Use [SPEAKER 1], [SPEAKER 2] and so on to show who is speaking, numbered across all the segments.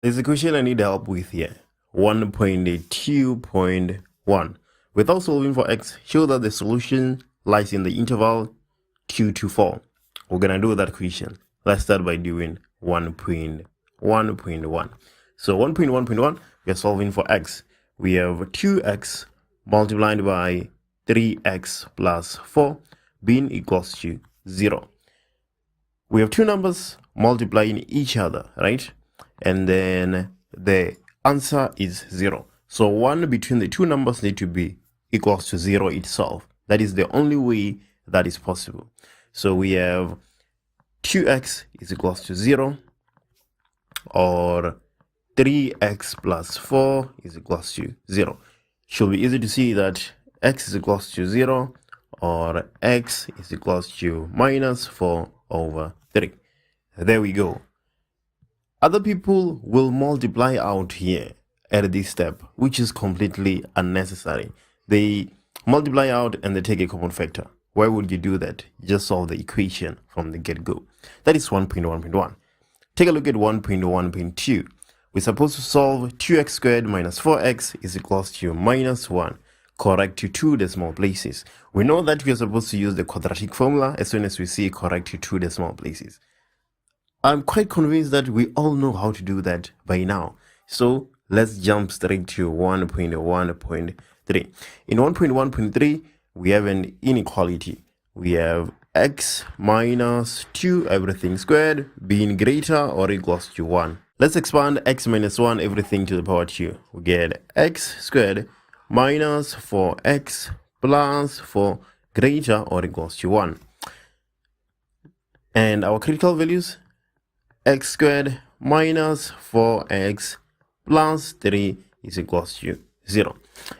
[SPEAKER 1] There's a question I need help with here. 1.2.1. Without solving for x, show that the solution lies in the interval 2 to 4. We're going to do that question. Let's start by doing 1.1.1. So 1.1.1, we are solving for x. We have 2x multiplied by 3x plus 4 being equals to 0. We have two numbers multiplying each other, right? And then the answer is 0. So 1 between the two numbers need to be equals to 0 itself. That is the only way that is possible. So we have 2x is equals to 0, or 3x plus 4 is equals to 0. Should be easy to see that x is equals to 0, or x is equals to minus 4 over 3. There we go. Other people will multiply out here at this step, which is completely unnecessary. They multiply out and they take a common factor. Why would you do that? Just solve the equation from the get-go. That is 1.1.1. Take a look at 1.1.2. We're supposed to solve 2x squared minus 4x is equals to minus 1. Correct to two decimal places. We know that we are supposed to use the quadratic formula as soon as we see correct to two decimal places. I'm quite convinced that we all know how to do that by now. So let's jump straight to 1.1.3. In 1.1.3, we have an inequality. We have x minus 2 everything squared being greater or equals to 1. Let's expand x minus 1 everything to the power 2. We get x squared minus 4x plus 4 greater or equals to 1. And our critical values, x squared minus 4x plus 3 is equals to 0.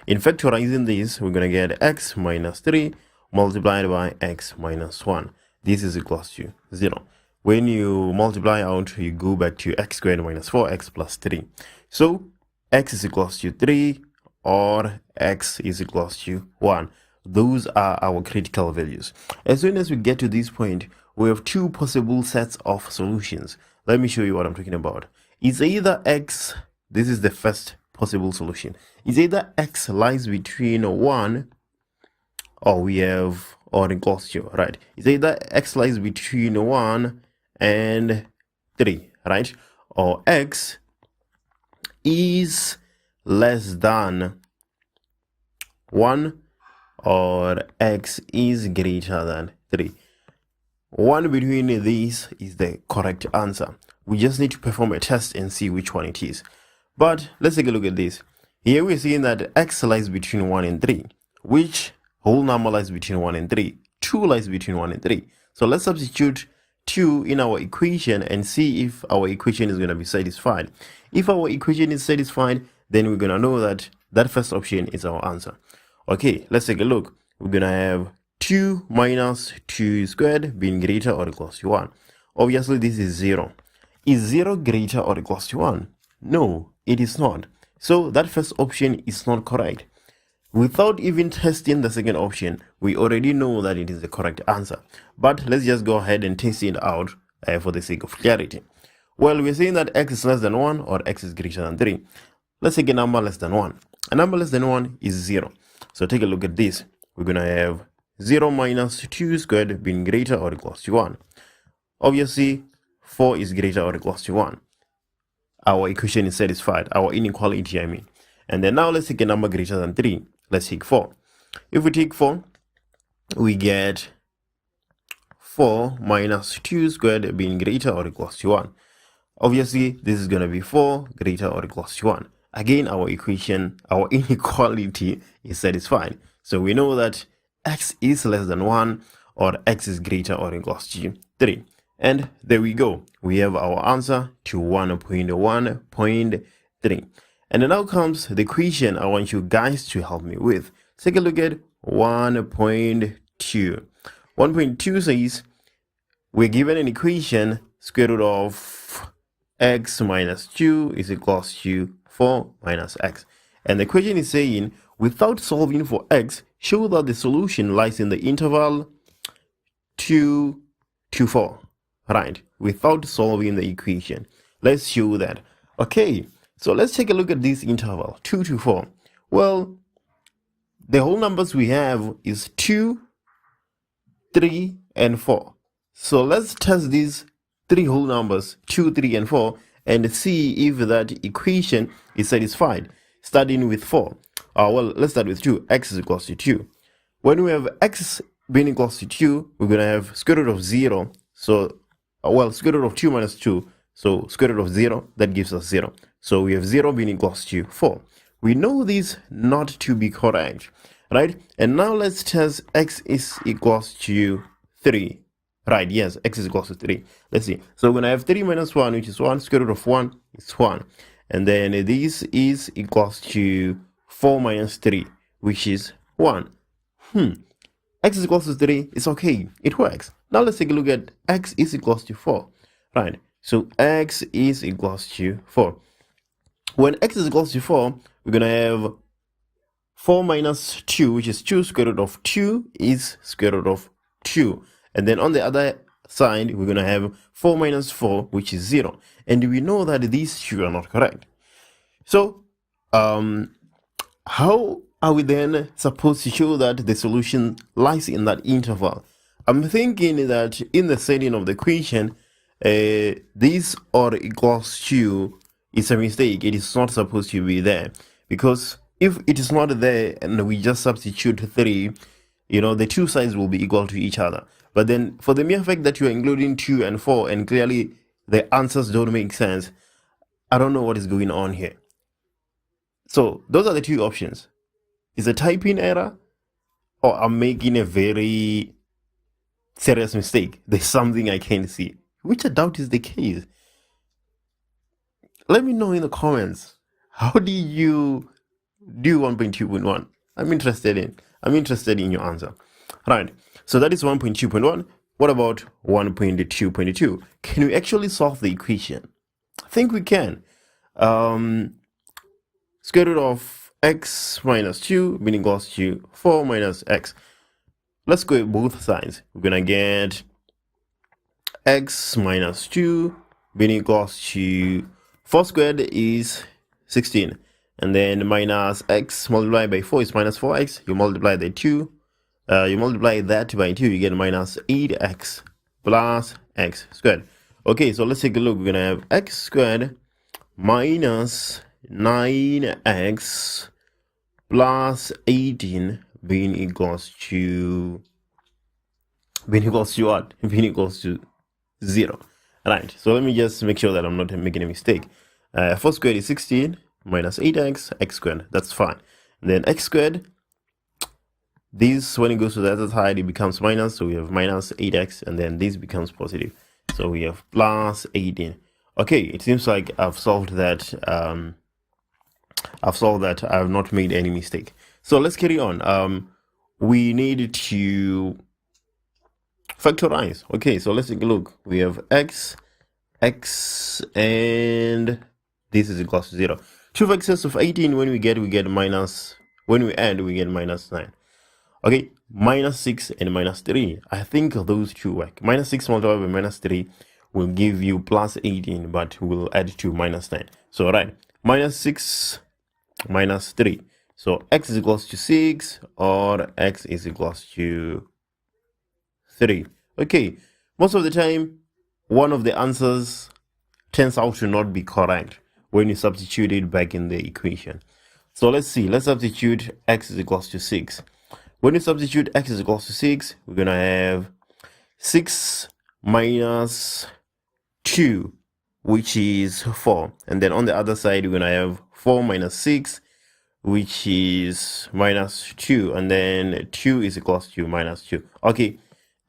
[SPEAKER 1] In factorizing this, we're going to get x minus 3 multiplied by x minus 1. This is equals to 0. When you multiply out, you go back to x squared minus 4x plus 3. So x is equals to 3 or x is equals to 1. Those are our critical values. As soon as we get to this point, we have two possible sets of solutions. Let me show you what I'm talking about. It's either x, this is the first possible solution. It's either x lies between 1 or we have, or equals to, right? It's either x lies between 1 and 3, right? Or x is less than 1 or x is greater than 3. One between these is the correct answer. We just need to perform a test and see which one it is. But let's take a look at this. Here we're seeing that x lies between 1 and 3. Which whole number lies between 1 and 3? 2 lies between 1 and 3. So let's substitute 2 in our equation and see if our equation is going to be satisfied. If our equation is satisfied, then we're going to know that that first option is our answer. Okay, let's take a look. We're going to have 2 minus 2 squared being greater or equals to 1. Obviously, this is 0. Is 0 greater or equals to 1? No, it is not. So that first option is not correct. Without even testing the second option, we already know that it is the correct answer. But let's just go ahead and test it out for the sake of clarity. Well, we're saying that x is less than 1 or x is greater than 3. Let's take a number less than 1. A number less than 1 is 0. So take a look at this. We're going to have 0 minus 2 squared being greater or equals to 1. Obviously, 4 is greater or equals to 1. Our equation is satisfied, our inequality, I mean. And then now let's take a number greater than 3. Let's take 4. If we take 4, we get 4 minus 2 squared being greater or equals to 1. Obviously, this is going to be 4 greater or equals to 1. Again, our equation, our inequality is satisfied. So we know that x is less than 1 or x is greater or equals to 3. And there we go. We have our answer to 1.1.3. And then now comes the question I want you guys to help me with. Take a look at 1.2. 1.2 says we're given an equation, square root of x minus 2 is equals to 4 minus x. And the question is saying, without solving for x, show that the solution lies in the interval 2 to 4. Right, without solving the equation. Let's show that. Okay, so let's take a look at this interval, 2 to 4. Well, the whole numbers we have is 2, 3, and 4. So let's test these three whole numbers, 2, 3, and 4, and see if that equation is satisfied, starting with 4. Well, let's start with 2. X is equals to 2. When we have x being equals to 2, we're going to have square root of 0. So, well, square root of 2 minus 2. So, square root of 0, that gives us 0. So, we have 0 being equals to 4. We know this not to be correct, right? And now let's test x is equals to 3. Right, yes, x is equals to 3. Let's see. So, we're going to have 3 minus 1, which is 1. Square root of 1 is 1. And then this is equals to 4 minus 3, which is 1. X is equals to 3, it's okay, it works. Now let's take a look at x is equals to 4. Right, so x is equals to 4. When x is equals to 4, we're going to have 4 minus 2, which is 2. Square root of 2 is square root of 2. And then on the other side, we're going to have 4 minus 4, which is 0. And we know that these two are not correct. So, how are we then supposed to show that the solution lies in that interval? I'm thinking that in the setting of the equation, this or equals to is a mistake. It is not supposed to be there, because if it is not there and we just substitute 3, the two sides will be equal to each other. But then for the mere fact that you are including 2 and 4 and clearly the answers don't make sense, I don't know what is going on here. So those are the two options. Is a typing error, or I'm making a very serious mistake? There's something I can't see, which I doubt is the case. Let me know in the comments. How do you do 1.2.1? I'm interested in your answer. Right, so that is 1.2.1. What about 1.2.2? Can we actually solve the equation? I think we can. Square root of x minus 2 being equals to 4 minus x. Let's go with both sides. We're going to get x minus 2 being equals to 4 squared is 16. And then minus x multiplied by 4 is minus 4x. You multiply the 2. You multiply that by 2, you get minus 8x plus x squared. Okay, so let's take a look. We're going to have x squared minus 9x plus 18 being equals to what? Being equals to 0. Right, so let me just make sure that I'm not making a mistake. 4 squared is 16 minus 8x, x squared. That's fine. And then x squared, this, when it goes to the other side, it becomes minus. So we have minus 8x, and then this becomes positive. So we have plus 18. Okay, it seems like I've solved that. I have not made any mistake. So let's carry on. We need to factorize. Okay, so let's take a look. We have x, and this is equals to 0. 2 factors of 18, when we get minus, when we add, we get minus 9. Okay, minus 6 and minus 3. I think those two work. Minus 6 multiplied by minus 3 will give you plus 18, but we'll add to minus 9. So, right, minus 6 minus 3. So, x is equals to 6 or x is equals to 3. Okay, most of the time, one of the answers turns out to not be correct when you substitute it back in the equation. So, let's see. Let's substitute x is equals to 6. When you substitute x is equals to 6, we're going to have 6 minus 2, which is 4. And then on the other side, we're going to have 4 minus 6, which is minus 2. And then 2 is equals to minus 2. Okay,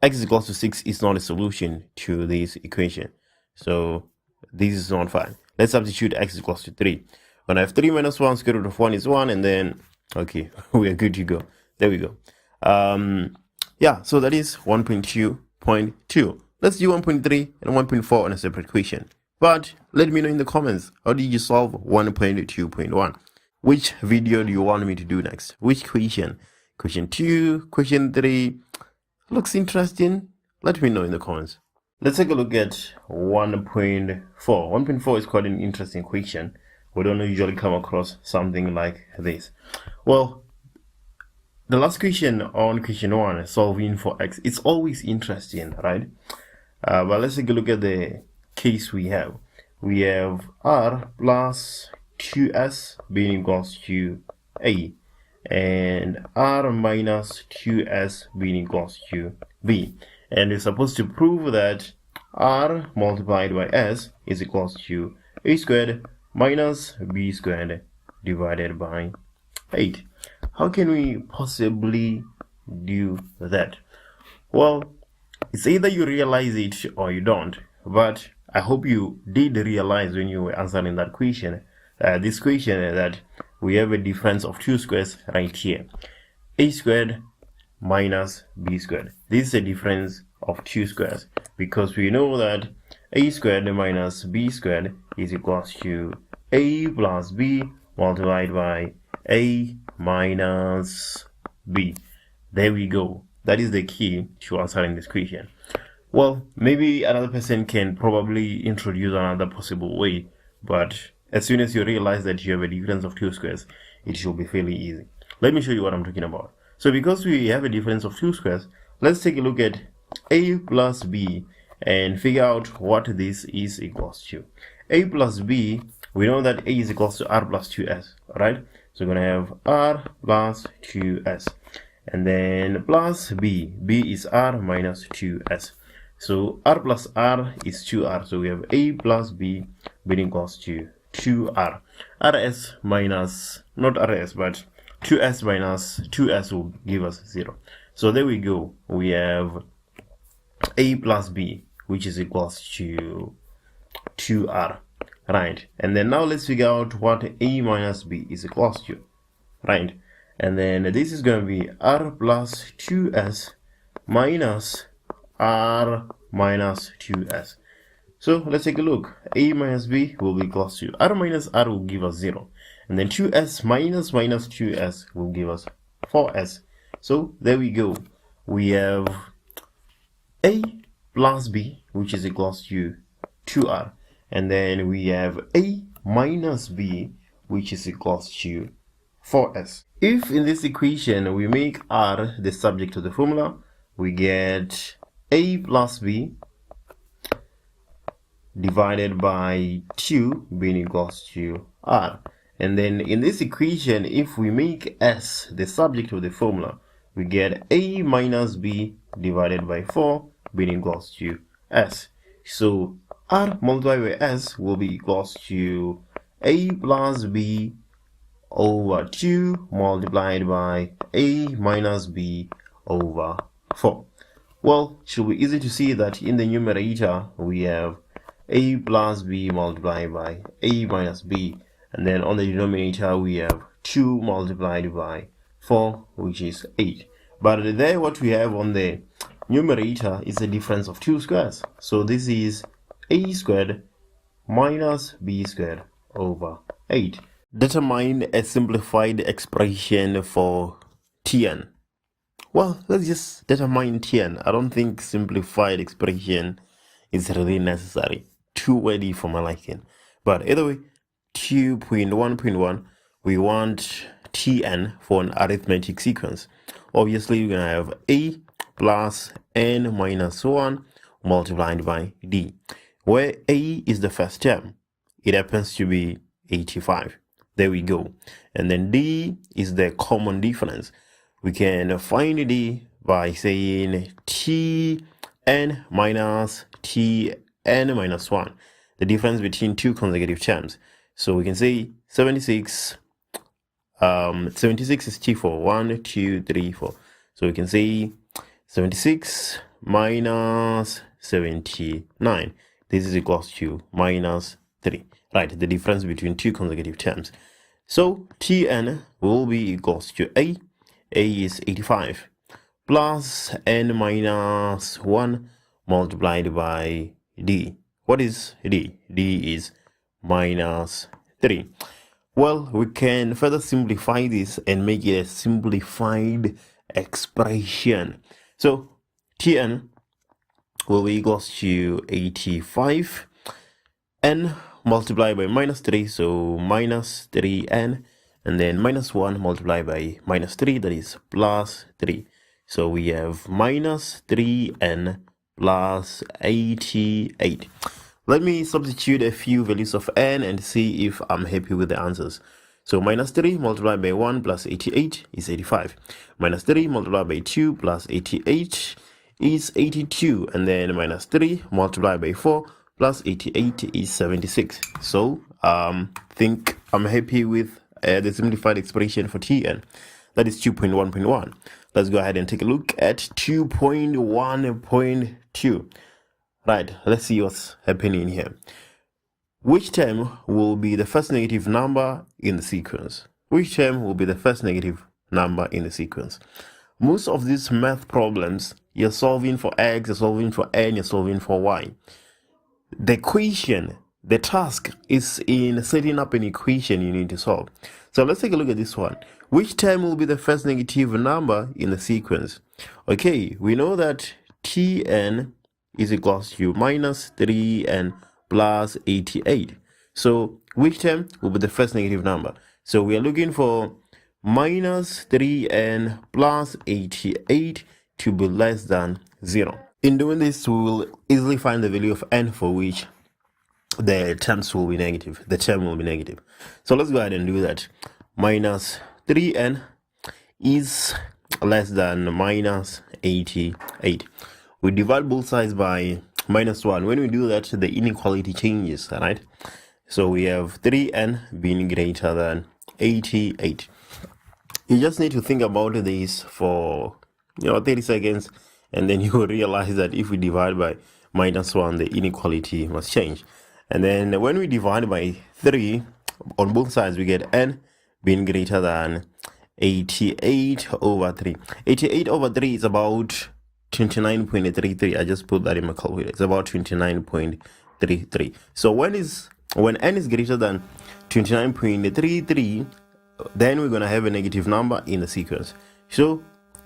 [SPEAKER 1] x is equals to 6 is not a solution to this equation. So this is not fine. Let's substitute x is equals to 3. When I have 3 minus 1, square root of 1 is 1. And then, okay, we are good to go. There we go. Yeah, so that is 1.2.2. Let's do 1.3 and 1.4 on a separate question. But let me know in the comments, how did you solve 1.2.1? Which video do you want me to do next? Which question? Question 2, question 3? Looks interesting? Let me know in the comments. Let's take a look at 1.4. 1.4 is quite an interesting question. We don't usually come across something like this. Well, the last question on question 1, solving for x, it's always interesting, right? But let's take a look at the case we have. We have r plus 2s being equals to a, and r minus 2s being equals to b. And we're supposed to prove that r multiplied by s is equals to a squared minus b squared divided by 8. How can we possibly do that? Well, it's either you realize it or you don't, but I hope you did realize when you were answering that question, this question, that we have a difference of 2 squares right here. A squared minus b squared. This is a difference of 2 squares because we know that a squared minus b squared is equals to a plus b multiplied by a minus b. There we go. That is the key to answering this question. Well, maybe another person can probably introduce another possible way, but as soon as you realize that you have a difference of 2 squares, it should be fairly easy. Let me show you what I'm talking about. So because we have a difference of 2 squares, let's take a look at a plus b and figure out what this is equals to. A plus b, we know that a is equals to r plus 2s, right? So we're going to have r plus 2s. And then plus b. b is r minus 2s. So r plus r is 2r. So we have a plus b being equals to 2r. rs minus, not rs, but 2s minus 2s will give us 0. So there we go. We have a plus b, which is equals to 2r. Right, and then now let's figure out what a minus b is equals to, right? And then this is going to be r plus 2s minus r minus 2s. So let's take a look. A minus b will be equals to r minus r will give us 0, and then 2s minus minus 2s will give us 4s. So there we go. We have a plus b, which is equals to 2r. And then we have a minus b, which is equals to 4s. If in this equation we make r the subject of the formula, we get a plus b divided by 2 being equals to r. And then in this equation, if we make s the subject of the formula, we get a minus b divided by 4 being equals to s. So r multiplied by s will be equals to a plus b over 2 multiplied by a minus b over 4. Well, it should be easy to see that in the numerator we have a plus b multiplied by a minus b, and then on the denominator we have 2 multiplied by 4, which is 8. But there what we have on the numerator is a difference of 2 squares. So this is a squared minus b squared over 8. Determine a simplified expression for Tn. Well, let's just determine Tn. I don't think simplified expression is really necessary. Too wordy for my liking. But either way, 2.1.1, we want Tn for an arithmetic sequence. Obviously, we're going to have a plus n minus 1 multiplied by d, where a is the first term. It happens to be 85. There we go. And then d is the common difference. We can find d by saying tn minus tn minus 1, the difference between two consecutive terms. So we can say 76 is t4, 1, 2, 3, 4. So we can say 76 minus 79. This is equals to minus 3. Right, the difference between two consecutive terms. So Tn will be equals to a is 85, plus n minus 1 multiplied by d. What is d? d is minus 3. Well, we can further simplify this and make it a simplified expression. So Tn will be equals to 85. N multiplied by minus 3, so minus 3n, and then minus 1 multiplied by minus 3, that is plus 3. So we have minus 3n plus 88. Let me substitute a few values of n and see if I'm happy with the answers. So minus 3 multiplied by 1 plus 88 is 85. Minus 3 multiplied by 2 plus 88 is 82. And then minus 3 multiplied by 4 plus 88 is 76. So think I'm happy with the simplified expression for Tn. That is 2.1.1. Let's go ahead and take a look at 2.1.2. Right, let's see what's happening here. Which term will be the first negative number in the sequence? Which term will be the first negative number in the sequence? Most of these math problems, you're solving for x, you're solving for n, you're solving for y. The equation, the task is in setting up an equation you need to solve. So let's take a look at this one. Which term will be the first negative number in the sequence? Okay, we know that Tn is equals to minus 3n plus 88. So which term will be the first negative number? So we are looking for minus 3n plus 88 to be less than 0. In doing this, we will easily find the value of n for which the terms will be negative. The term will be negative. So let's go ahead and do that. Minus 3n is less than minus 88. We divide both sides by minus 1. When we do that, the inequality changes, right? So we have 3n being greater than 88. You just need to think about this for 30 seconds, and then you will realize that if we divide by minus 1, the inequality must change. And then when we divide by 3 on both sides, we get n being greater than 88 over 3. 88 over 3 is about 29.33. I just put that in my calculator. It's about 29.33. So when n is greater than 29.33, then we're going to have a negative number in the sequence. So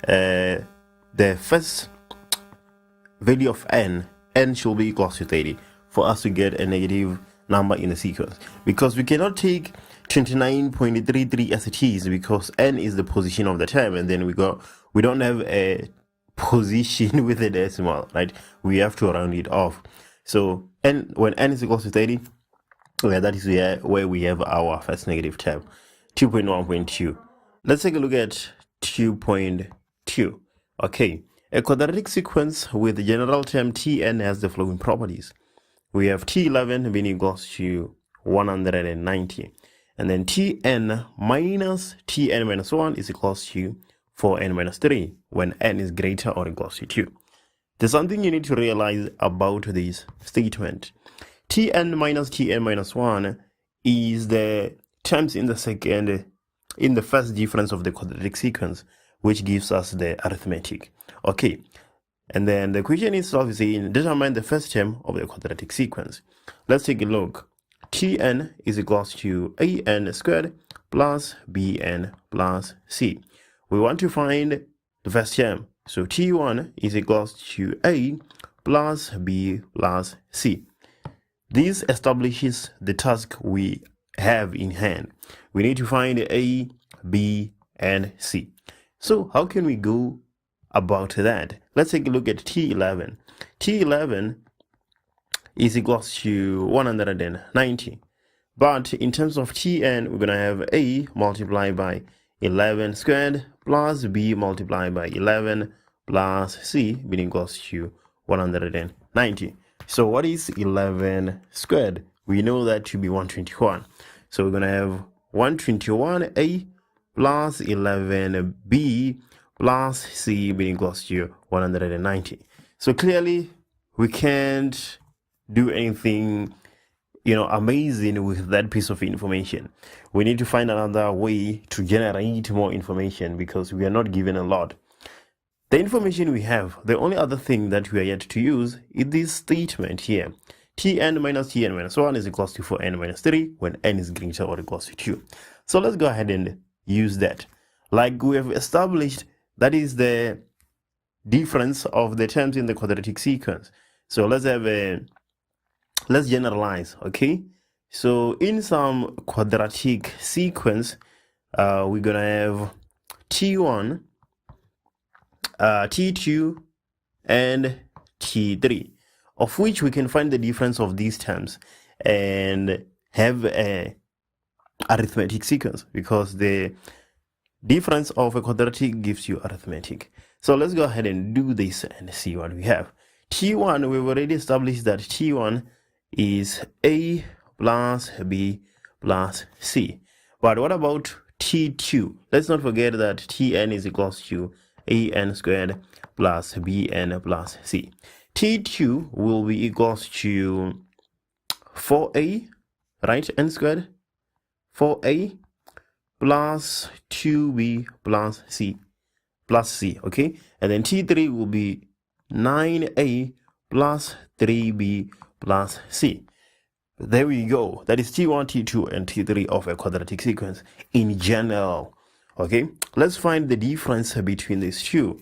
[SPEAKER 1] the first value of n should be equal to 30 for us to get a negative number in the sequence, because we cannot take 29.33 as it is, because n is the position of the term, and then we don't have a position with a decimal, right? We have to round it off. So when n is equal to 30, that is where we have our first negative term. 2.1.2. Let's take a look at 2.2. Okay, a quadratic sequence with the general term Tn has the following properties. We have T11 being equals to 190, and then Tn minus Tn minus 1 is equals to 4n minus 3 when n is greater or equals to 2. There's something you need to realize about this statement. Tn minus 1 is the terms in the first difference of the quadratic sequence, which gives us the arithmetic. Okay, and then the equation itself is saying determine the first term of the quadratic sequence. Let's take a look. Tn is equals to an squared plus bn plus c. We want to find the first term. So T1 is equals to a plus b plus c. This establishes the task we have in hand. We need to find a, b, and c. So how can we go about that? Let's take a look at T11. T11 is equals to 190. But in terms of Tn, we're going to have a multiplied by 11 squared plus b multiplied by 11 plus c being equals to 190. So what is 11 squared? We know that to be 121. So we're going to have 121a plus 11b plus c being equals to 190. So clearly we can't do anything amazing with that piece of information. We need to find another way to generate more information because we are not given a lot. The information we have, the only other thing that we are yet to use is this statement here. Tn minus 1 is equals to 4n minus 3 when n is greater or equals to 2. So let's go ahead and use that. Like we have established, that is the difference of the terms in the quadratic sequence. So let's generalize, okay? So in some quadratic sequence, we're gonna have T1, T2, and T3, of which we can find the difference of these terms and have a arithmetic sequence, because the difference of a quadratic gives you arithmetic. So let's go ahead and do this and see what we have. T1, we've already established that T1 is A plus B plus C. But what about T2? Let's not forget that Tn is equals to an squared plus bn plus c. T2 will be equals to 4a, right, n squared, 4a plus 2b plus c, okay? And then T3 will be 9a plus 3b plus c. There we go. That is T1, T2, and T3 of a quadratic sequence in general. Okay, let's find the difference between these two.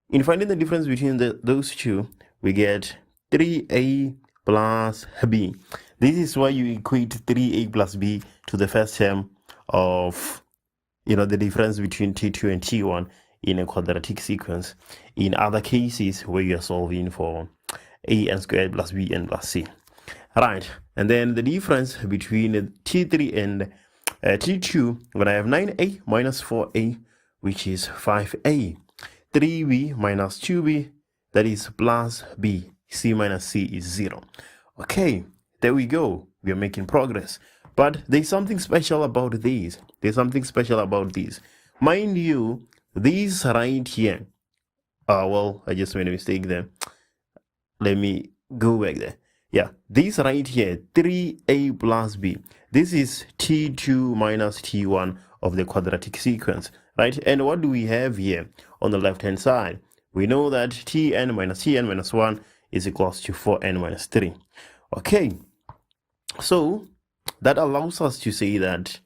[SPEAKER 1] In finding the difference between those two, we get 3a plus b. This is why you equate 3a plus b to the first term of, the difference between T2 and T1 in a quadratic sequence. In other cases where you are solving for an squared plus bn plus c. Right, and then the difference between T3 and T2, we're going to have 9a minus 4a, which is 5a. 3b minus 2b, that is plus b. C minus c is 0. Okay, there we go. We are making progress. But there's something special about these. Mind you, these right here. Well, I just made a mistake there. Let me go back there. Yeah, this right here, 3a plus b. This is T2 minus T1 of the quadratic sequence, right? And what do we have here on the left-hand side? We know that Tn minus 1 is equals to 4n minus 3. Okay, so that allows us to say that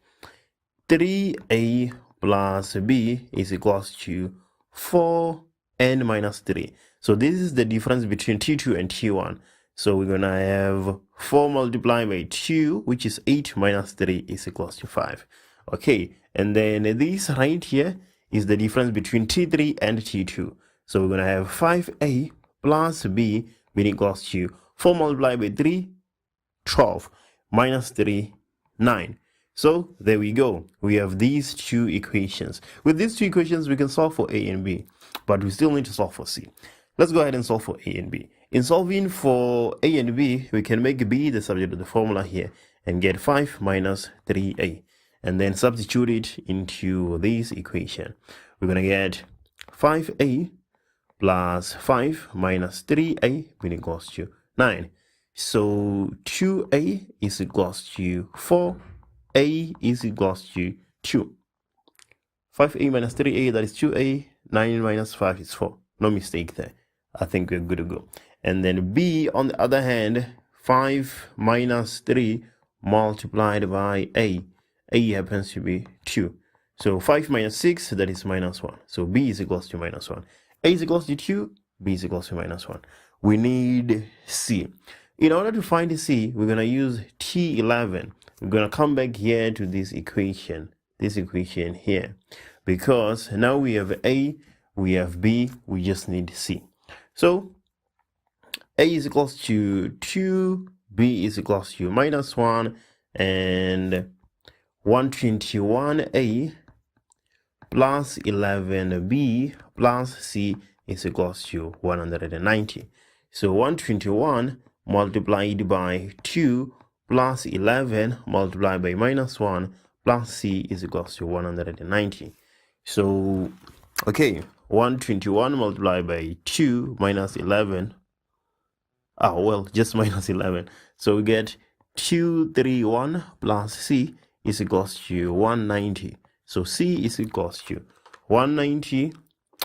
[SPEAKER 1] 3a plus b is equals to 4n minus 3. So this is the difference between T2 and T1. So we're going to have 4 multiplied by 2, which is 8 minus 3 is equals to 5. Okay, and then this right here is the difference between T3 and T2. So we're going to have 5a plus b being equals to 4 multiplied by 3, 12, minus 3, 9. So there we go. We have these two equations. With these two equations, we can solve for a and b, but we still need to solve for c. Let's go ahead and solve for a and b. In solving for a and b, we can make b the subject of the formula here and get 5 minus 3a, and then substitute it into this equation. We're going to get 5a plus 5 minus 3a being equals to 9. So 2a is equals to 4, a is equals to 2. 5a minus 3a, that is 2a, 9 minus 5 is 4. No mistake there. I think we're good to go. And then b, on the other hand, 5 minus 3 multiplied by a. A happens to be 2. So 5 minus 6, that is minus 1. So b is equals to minus 1. A is equals to 2, b is equals to minus 1. We need c. In order to find c, we're going to use T11. We're going to come back here to this equation here. Because now we have a, we have b, we just need c. So a is equals to 2, b is equals to minus 1, and 121a plus 11b plus c is equals to 190. So 121 multiplied by 2 plus 11 multiplied by minus 1 plus c is equals to 190. So, okay, 121 multiplied by 2 minus 11. Just minus 11. So we get 231 plus c is equals to 190. So c is equals to 190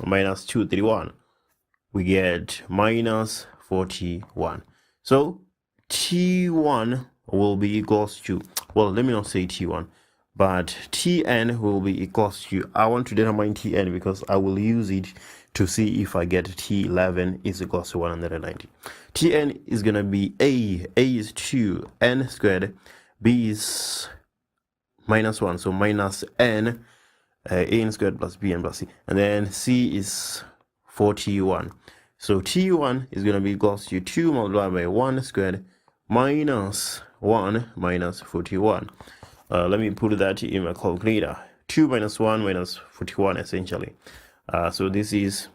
[SPEAKER 1] minus 231. We get minus 41. So T1 will be equals to, well, let me not say T1. but Tn will be equals to, I want to determine Tn because I will use it to see if I get T11 is equals to 190. Tn is going to be A is 2, N squared, B is minus 1, so minus N, A squared plus B n plus C, and then C is 41. So T1 is going to be equals to 2 multiplied by 1 squared minus 1 minus 41. Let me put that in my calculator. 2 minus 1 minus 41 essentially. So this is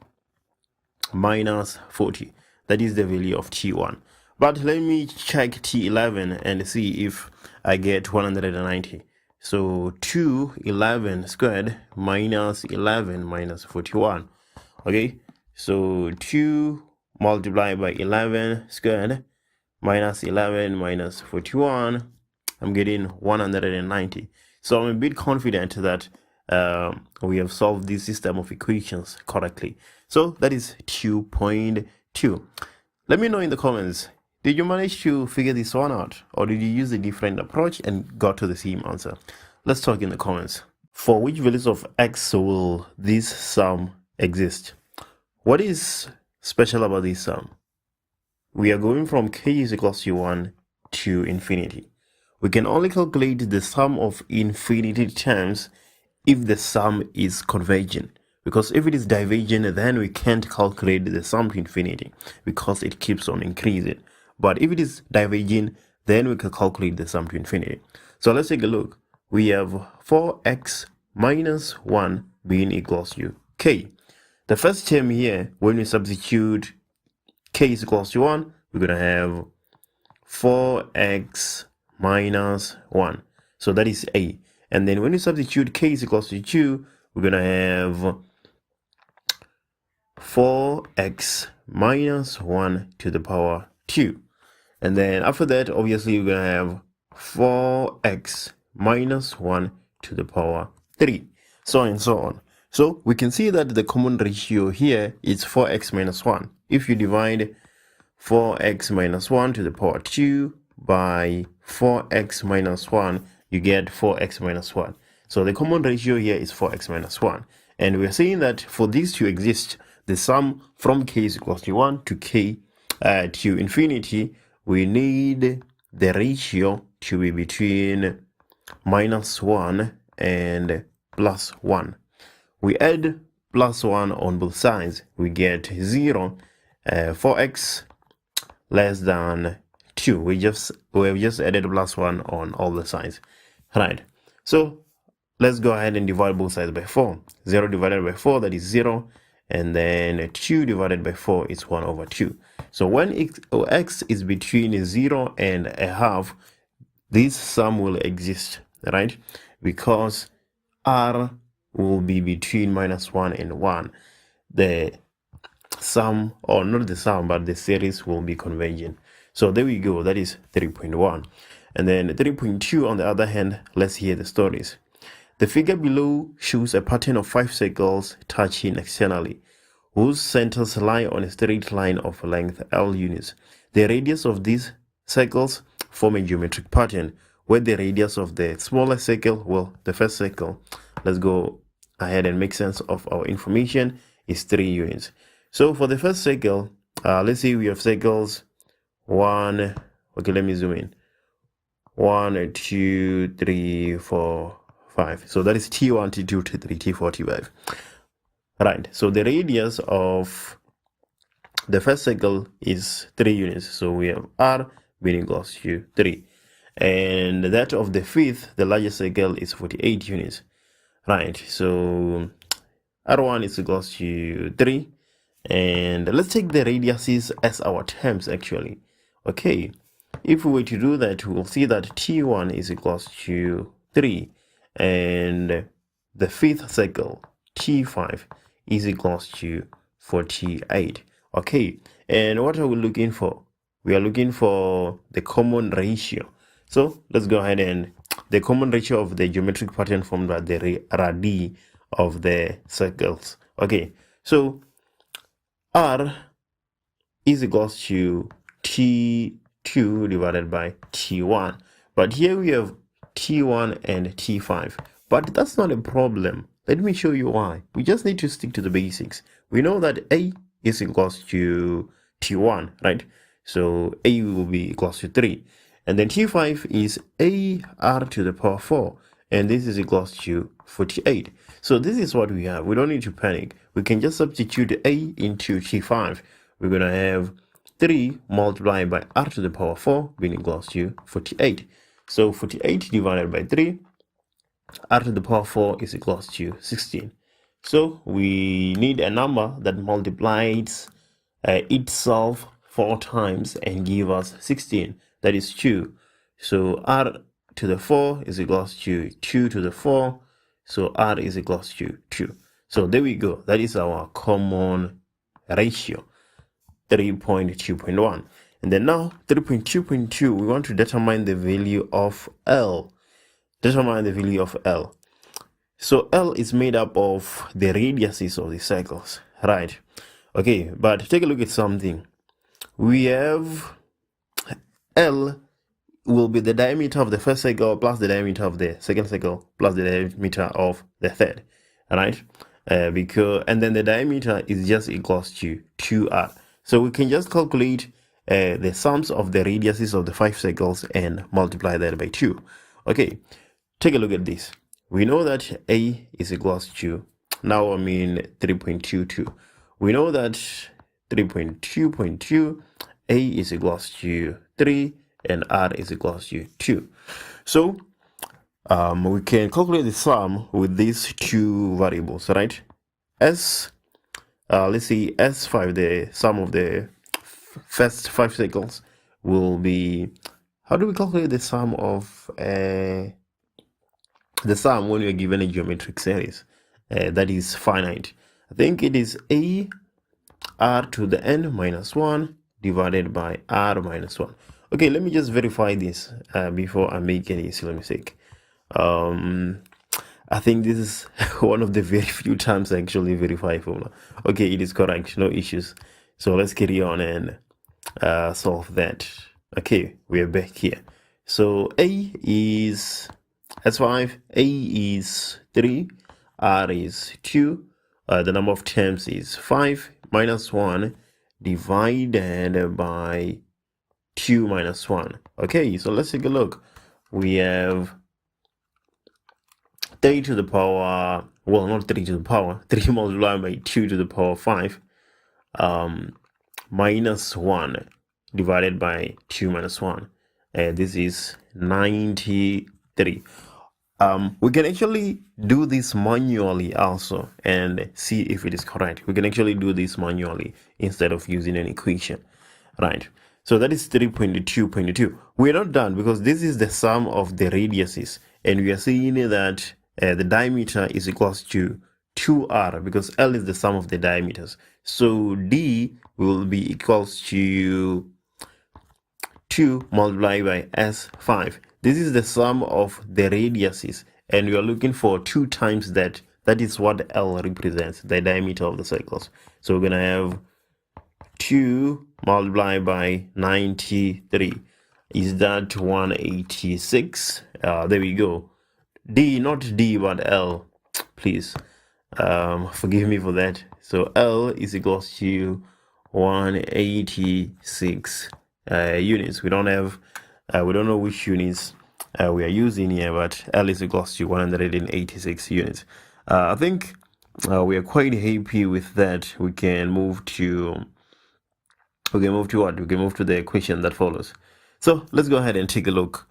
[SPEAKER 1] minus 40. That is the value of T1. But let me check T11 and see if I get 190. So 211 squared minus 11 minus 41. Okay, so 2 multiplied by 11 squared minus 11 minus 41, I'm getting 190. So I'm a bit confident that we have solved this system of equations correctly. So that is 2.2. Let me know in the comments, did you manage to figure this one out, or did you use a different approach and got to the same answer? Let's talk in the comments. For which values of x will this sum exist? What is special about this sum? We are going from k is equals to 1 to infinity. We can only calculate the sum of infinity terms if the sum is convergent. Because if it is divergent, then we can't calculate the sum to infinity because it keeps on increasing. But if it is divergent, then we can calculate the sum to infinity. So let's take a look. We have 4x minus 1 being equals to k. The first term here, when we substitute k is equals to 1, we're going to have 4x minus 1. So that is a. And then when you substitute k is equals to 2, we're going to have 4x minus 1 to the power 2. And then after that, obviously, we're going to have 4x minus 1 to the power 3. So on and so on. So we can see that the common ratio here is 4x minus 1. If you divide 4x minus 1 to the power 2 by 4x minus 1, you get 4x minus 1. So the common ratio here is 4x minus 1. And we're saying that for these to exist, the sum from k is equals to 1 to k to infinity, we need the ratio to be between minus 1 and plus 1. We add plus 1 on both sides, we get 0. 4x less than 2. We have just added plus 1 on all the sides. Right. So let's go ahead and divide both sides by 4. 0 divided by 4, that is 0. And then 2 divided by 4 is 1 over 2. So when x is between 0 and a half, this sum will exist, right? Because r will be between minus 1 and 1. The sum, or not the sum, but the series will be convergent. So there we go. That is 3.1. And then 3.2 on the other hand, let's hear the stories. The figure below shows a pattern of 5 circles touching externally, whose centers lie on a straight line of length L units. The radius of these circles form a geometric pattern, where the radius of the smaller circle, well, the first circle, let's go ahead and make sense of our information, is 3 units. So for the first circle, let's say we have circles 1, okay, let me zoom in. 1, 2, 3, 4, 5. So that is T1, T2, T3, T4, T5. Right, so the radius of the first circle is 3 units. So we have R being equals to 3. And that of the fifth, the largest circle, is 48 units. Right, so R1 is equals to 3. And let's take the radiuses as our terms actually. Okay, if we were to do that, we'll see that T1 is equals to 3. And the fifth circle, T5, is equals to 48. Okay, and what are we looking for? We are looking for the common ratio. So let's go ahead and the common ratio of the geometric pattern formed by the radii of the circles. Okay, so R is equals to T2 divided by T1. But here we have T1 and T5. But that's not a problem. Let me show you why. We just need to stick to the basics. We know that A is equals to T1, right? So A will be equals to 3. And then T5 is AR to the power 4. And this is equals to 48. So this is what we have. We don't need to panic. We can just substitute A into T5. We're going to have 3 multiplied by R to the power 4 being equals to 48. So 48 divided by 3, R to the power 4 is equals to 16. So we need a number that multiplies itself 4 times and give us 16. That is 2. So R to the 4 is equals to 2 to the 4. So R is equals to 2. So there we go. That is our common ratio, 3.2.1. And then now 3.2.2, we want to determine the value of L. Determine the value of L. So L is made up of the radiuses of the circles, right? Okay, but take a look at something. We have L will be the diameter of the first circle plus the diameter of the second circle plus the diameter of the third, right? And then the diameter is just equals to 2R. So we can just calculate the sums of the radiuses of the 5 circles and multiply that by 2. Okay, take a look at this. We know that A is equals to, 3.22. We know that 3.2.2, A is equals to 3 and R is equals to 2. So we can calculate the sum with these 2 variables, right? Let's see, S5, the sum of the first 5 circles will be, how do we calculate the sum of the sum when we are given a geometric series that is finite? I think it is A R to the n minus 1 divided by R minus 1. Okay, let me just verify this before I make any silly mistake. I think this is one of the very few times I actually verify a formula. Okay, it is correct, no issues. So let's carry on and solve that. Okay, we are back here. So A is S5, A is 3, R is 2, the number of terms is 5 minus 1 divided by 2 minus 1. Okay, so let's take a look. We have 3 to the power, well, not 3 to the power, 3 multiplied by 2 to the power 5, minus 1 divided by 2 minus 1. This is 93. We can actually do this manually also and see if it is correct. We can actually do this manually instead of using an equation, right? So that is 3.2.2. We're not done because this is the sum of the radiuses, and we are seeing that the diameter is equals to 2R because L is the sum of the diameters. So D will be equals to 2 multiplied by S5. This is the sum of the radiuses, and we are looking for 2 times that. That is what L represents, the diameter of the circles. So we're going to have 2 multiplied by 93. Is that 186? There we go. D, not D, but L. Please forgive me for that. So L is equals to 186 units. We don't know which units we are using here, but L is equals to 186 units. I think we are quite happy with that. We can move to what? We can move to the equation that follows. So let's go ahead and take a look.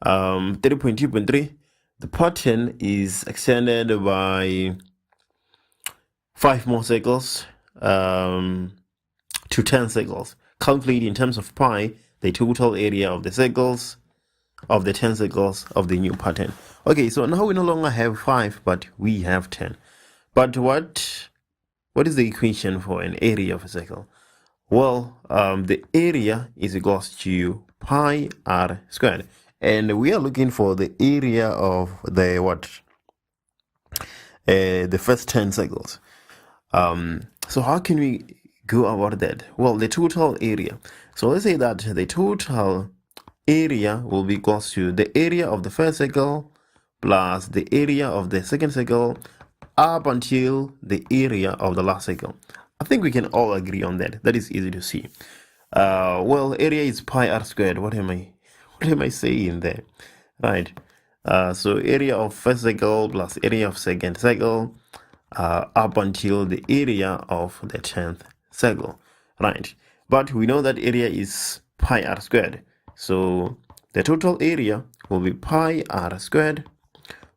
[SPEAKER 1] 3.2.3, the pattern is extended by 5 more circles to 10 circles. Calculate in terms of pi the total area of the circles of the 10 circles of the new pattern. Okay, so now we no longer have 5, but we have 10. But what is the equation for an area of a circle? Well, the area is equals to pi r squared, and we are looking for the area of the the first 10 circles. So how can we go about that? Well, the total area. So let's say that the total area will be equals to the area of the first circle plus the area of the second circle up until the area of the last circle. I think we can all agree on that. That is easy to see. Well, area is pi r squared. What am I saying there? Right. So area of first circle plus area of second circle up until the area of the 10th circle. Right. But we know that area is pi r squared. So the total area will be pi r squared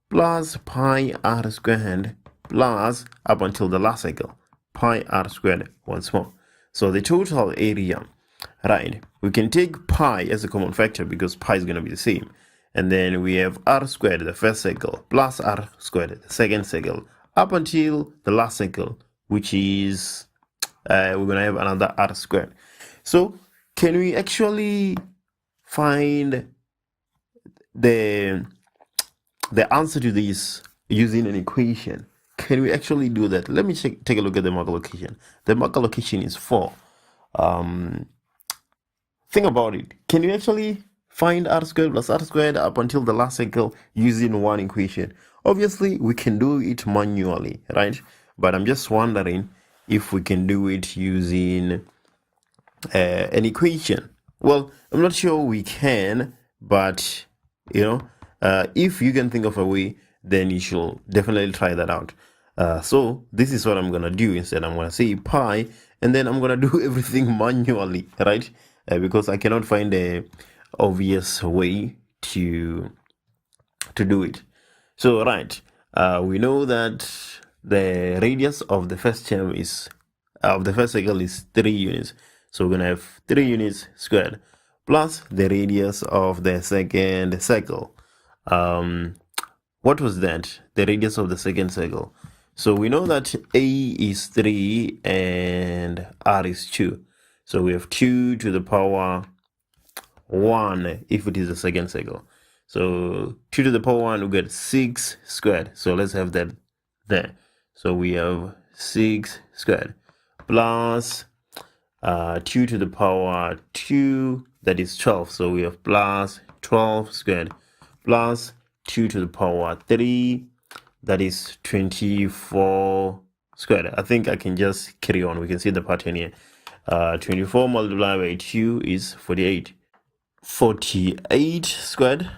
[SPEAKER 1] plus pi r squared plus up until the last cycle, pi r squared once more. So the total area, right, we can take pi as a common factor because pi is going to be the same. And then we have r squared, the first cycle, plus r squared, the second cycle, up until the last cycle, which is, we're going to have another r squared. So can we actually find the answer to this using an equation? Can we actually do that? Let me take a look at the marker location. The marker location is 4. Think about it. Can you actually find r squared plus r squared up until the last cycle using one equation? Obviously, we can do it manually, right? But I'm just wondering if we can do it using an equation. Well, I'm not sure we can, but you know, if you can think of a way, then you should definitely try that out. So this is what I'm gonna do. Instead, I'm gonna say pi, and then I'm gonna do everything manually, right? Because I cannot find a obvious way to do it. So right, we know that the radius of the first term is of the first cycle is 3 units. So we're gonna have 3 units squared plus the radius of the second cycle. What was that? The radius of the second cycle. So we know that a is 3 and r is 2. So we have 2 to the power 1 if it is the second cycle. So 2 to the power 1, we get 6 squared. So let's have that there. So we have 6 squared plus 2 to the power 2, that is 12. So we have plus 12 squared plus 2 to the power 3, that is 24 squared. I think I can just carry on. We can see the pattern here. 24 multiplied by 2 is 48. 48 squared.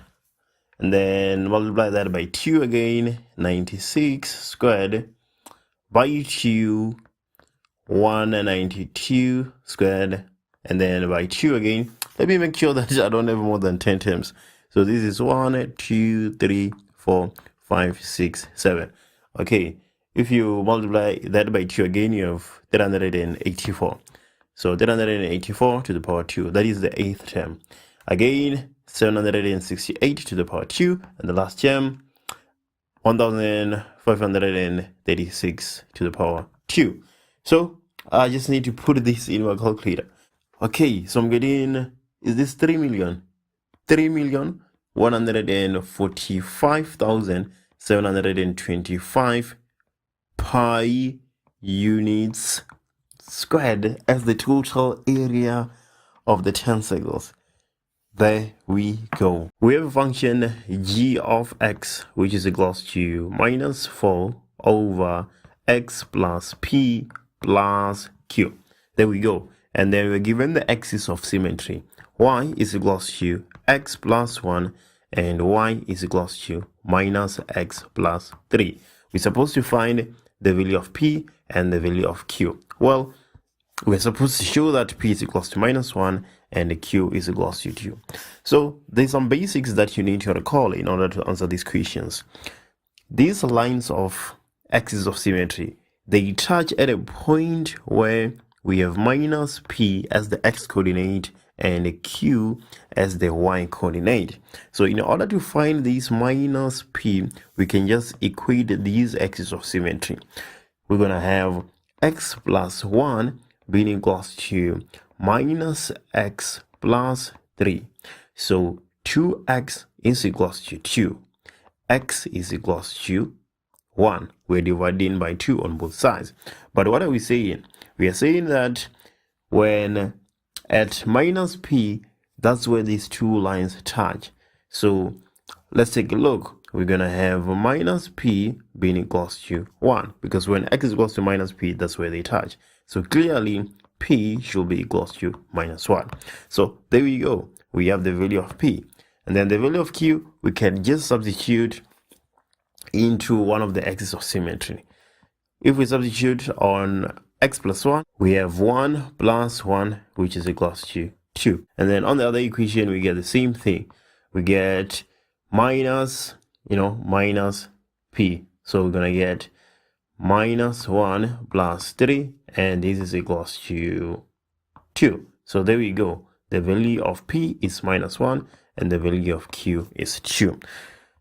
[SPEAKER 1] And then multiply that by 2 again. 96 squared by 2. 192 squared. And then by 2 again. Let me make sure that I don't have more than 10 terms. So this is 1, 2, 3, 4, 5, 6, 7. Okay, if you multiply that by 2 again, you have 384. So 384 to the power 2, that is the 8th term. Again, 768 to the power 2, and the last term, 1536 to the power 2. So I just need to put this in my calculator. Okay, so I'm getting, is this 3 million? 3,145,725 pi units squared as the total area of the 10 circles. There we go. We have a function g of x, which is equals to minus 4 over x plus p plus q. There we go. And then we're given the axis of symmetry. Y is equals to x plus 1 and y is equals to minus x plus 3. We're supposed to find the value of p and the value of q. Well, we're supposed to show that p is equals to minus 1 and q is equals to 2. So there's some basics that you need to recall in order to answer these questions. These lines of axis of symmetry, they touch at a point where we have minus p as the x coordinate and q as the y coordinate. So in order to find this minus p, we can just equate these axes of symmetry. We're going to have x plus 1 being equals to minus x plus 3. So 2x is equals to 2. X is equals to 1. We're dividing by 2 on both sides. But what are we saying? We are saying that when at minus p, That's where these two lines touch. So let's take a look. We're going to have minus p being equals to 1, because when x is equals to minus p, that's where they touch. So clearly, p should be equals to minus 1. So there we go. We have the value of p. And then the value of q, we can just substitute into one of the x's of symmetry. If we substitute on x plus 1, we have 1 plus 1, which is equals to 2. And then on the other equation, we get the same thing. We get minus, minus p. So we're going to get minus 1 plus 3, and this is equals to 2. So there we go. The value of p is minus 1, and the value of q is 2.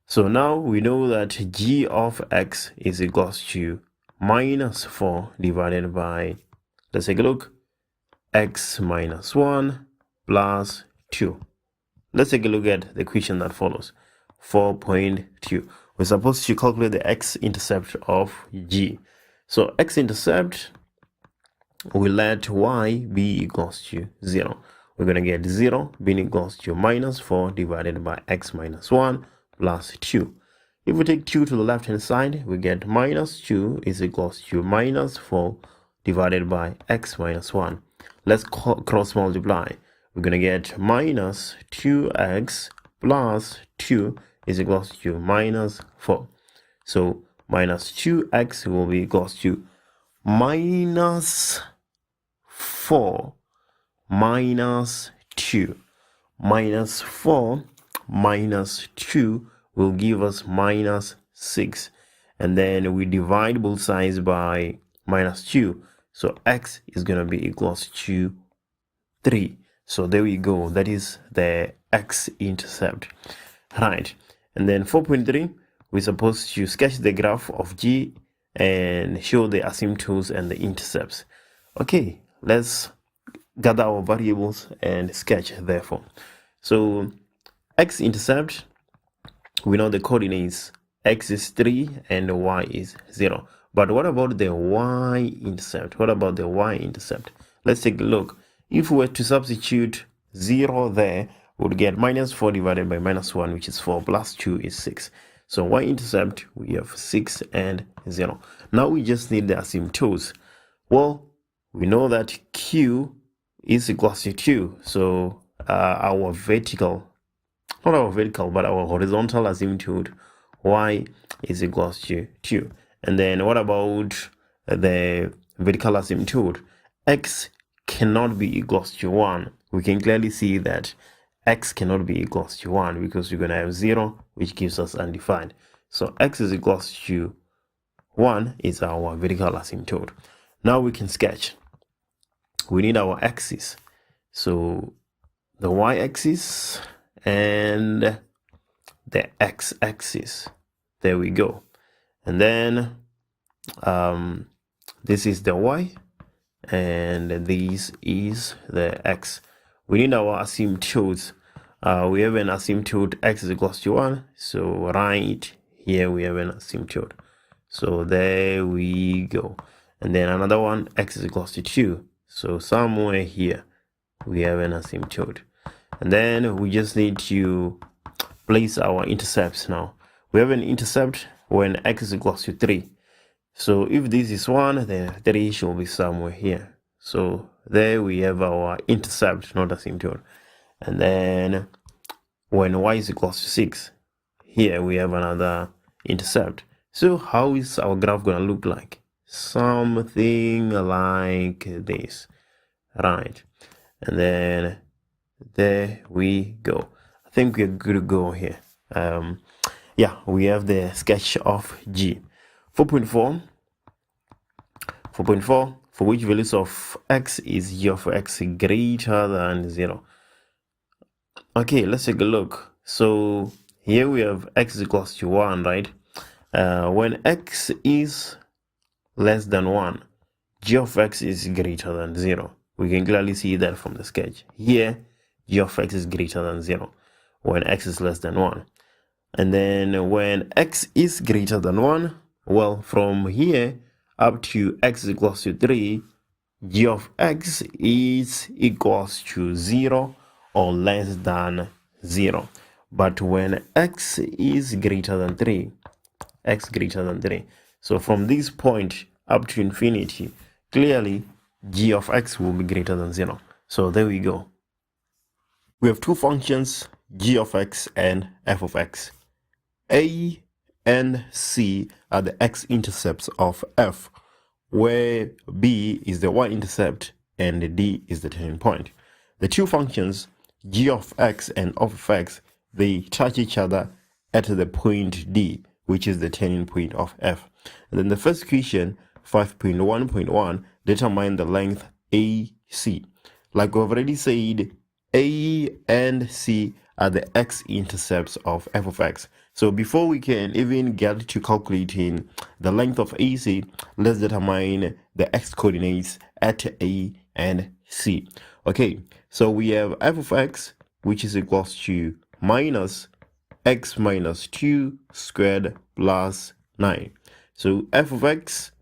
[SPEAKER 1] So now we know that g of x is equals to minus 4 divided by, let's take a look, x minus 1 plus 2. Let's take a look at the equation that follows. 4.2. We're supposed to calculate the x-intercept of g. So x-intercept, we let y be equals to 0. We're going to get 0 being equals to minus 4 divided by x minus 1 plus 2. If we take 2 to the left hand side, we get minus 2 is equals to minus 4 divided by x minus 1. Let's cross multiply. We're going to get minus 2x plus 2 is equals to minus 4. So minus 2x will be equals to minus 4 minus 2. Minus 4 minus 2 will give us minus 6. And then we divide both sides by minus 2. So x is going to be equals to 3. So there we go. That is the x-intercept. Right. And then 4.3, we're supposed to sketch the graph of g and show the asymptotes and the intercepts. Okay, let's gather our variables and sketch therefore. So x-intercept, we know the coordinates. X is 3 and y is 0. But what about the y-intercept? What about the y-intercept? Let's take a look. If we were to substitute 0 there, we would get minus 4 divided by minus 1, which is 4, plus 2 is 6. So y-intercept, we have 6 and 0. Now we just need the asymptotes. Well, we know that q is equals to 2. So our vertical, not our vertical, but our horizontal asymptote y is equals to 2. And then what about the vertical asymptote? X cannot be equals to 1. We can clearly see that x cannot be equals to 1 because we're going to have 0, which gives us undefined. So x is equals to 1 is our vertical asymptote. Now we can sketch. We need our axis. So the y-axis and the x-axis. There we go. And then this is the y and this is the x. We need our asymptotes. We have an asymptote x is equals to 1. So right here we have an asymptote. So there we go. And then another one, x is equals to 2. So somewhere here we have an asymptote. And then we just need to place our intercepts now. We have an intercept when x is equals to 3. So if this is 1, then 3 should be somewhere here. So there we have our intercept, not asymptote. And then when y is equals to 6, here we have another intercept. So how is our graph going to look like? Something like this, right? And then there we go. I think we're good to go here. Yeah, we have the sketch of G. 4.4, for which values of x is G of x greater than 0. Okay, let's take a look. So here we have x is equals to 1, right? When x is less than 1, G of x is greater than 0. We can clearly see that from the sketch. Here, G of x is greater than 0 when x is less than 1. And then when x is greater than 1, well, from here up to x is equals to 3, G of x is equals to 0 or less than 0. But when x is greater than 3, so from this point up to infinity, clearly g of x will be greater than 0. So there we go. We have two functions, g of x and f of x. A and c are the x-intercepts of f, where b is the y-intercept and d is the turning point. The two functions, g of x and f of x, they touch each other at the point d, which is the turning point of f. And then the first equation, 5.1.1, determine the length AC. Like we've already said, A and C are the x-intercepts of f of x. So before we can even get to calculating the length of AC, let's determine the x-coordinates at A and C. Okay, so we have f of x, which is equals to minus x minus 2 squared plus 9. So f of x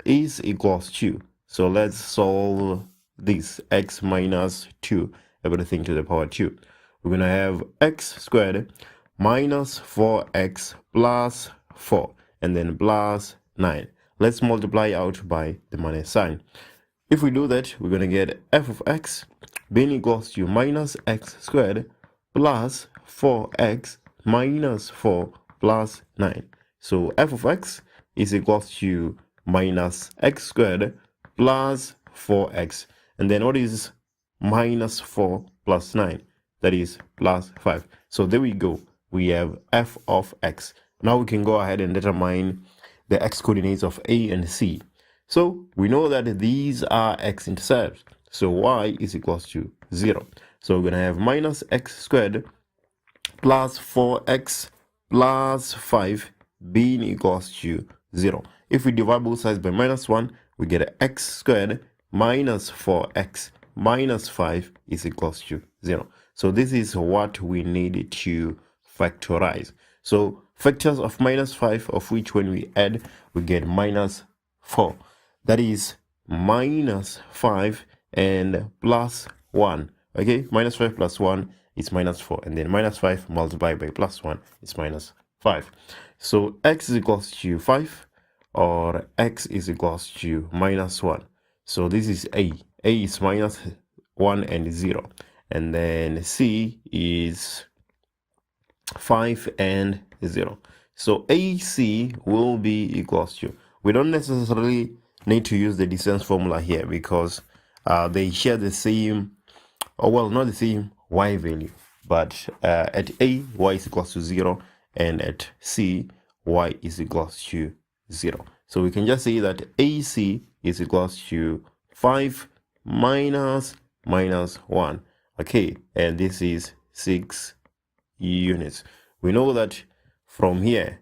[SPEAKER 1] is equals to, so let's solve this, x minus 2, everything to the power 2. We're going to have x squared minus 4x plus 4, and then plus 9. Let's multiply out by the minus sign. If we do that, we're going to get f of x being equals to minus x squared plus 4x minus 4 plus 9. So f of x is equals to minus x squared plus 4x. And then what is minus 4 plus 9? That is plus 5. So there we go. We have f of x. Now we can go ahead and determine the x-coordinates of A and C. So we know that these are x-intercepts. So y is equals to 0. So we're going to have minus x squared plus 4x plus 5 being equals to 0. If we divide both sides by minus 1, we get x squared minus 4x minus 5 is equals to 0. So this is what we need to factorize. So factors of minus 5, of which when we add, we get minus 4. That is minus 5 and plus 1. Okay, minus 5 plus 1 is minus 4. And then minus 5 multiplied by plus 1 is minus 5. So x is equals to 5, or x is equals to minus 1. So this is A. A is minus 1 and 0. And then C is 5 and 0. So AC will be equals to, we don't necessarily need to use the distance formula here because they share the same, or well, not the same y value, but at A, y is equals to 0, and at C, y is equals to 0. So we can just say that AC is equals to 5 minus 1. Okay, and this is 6 units. We know that from here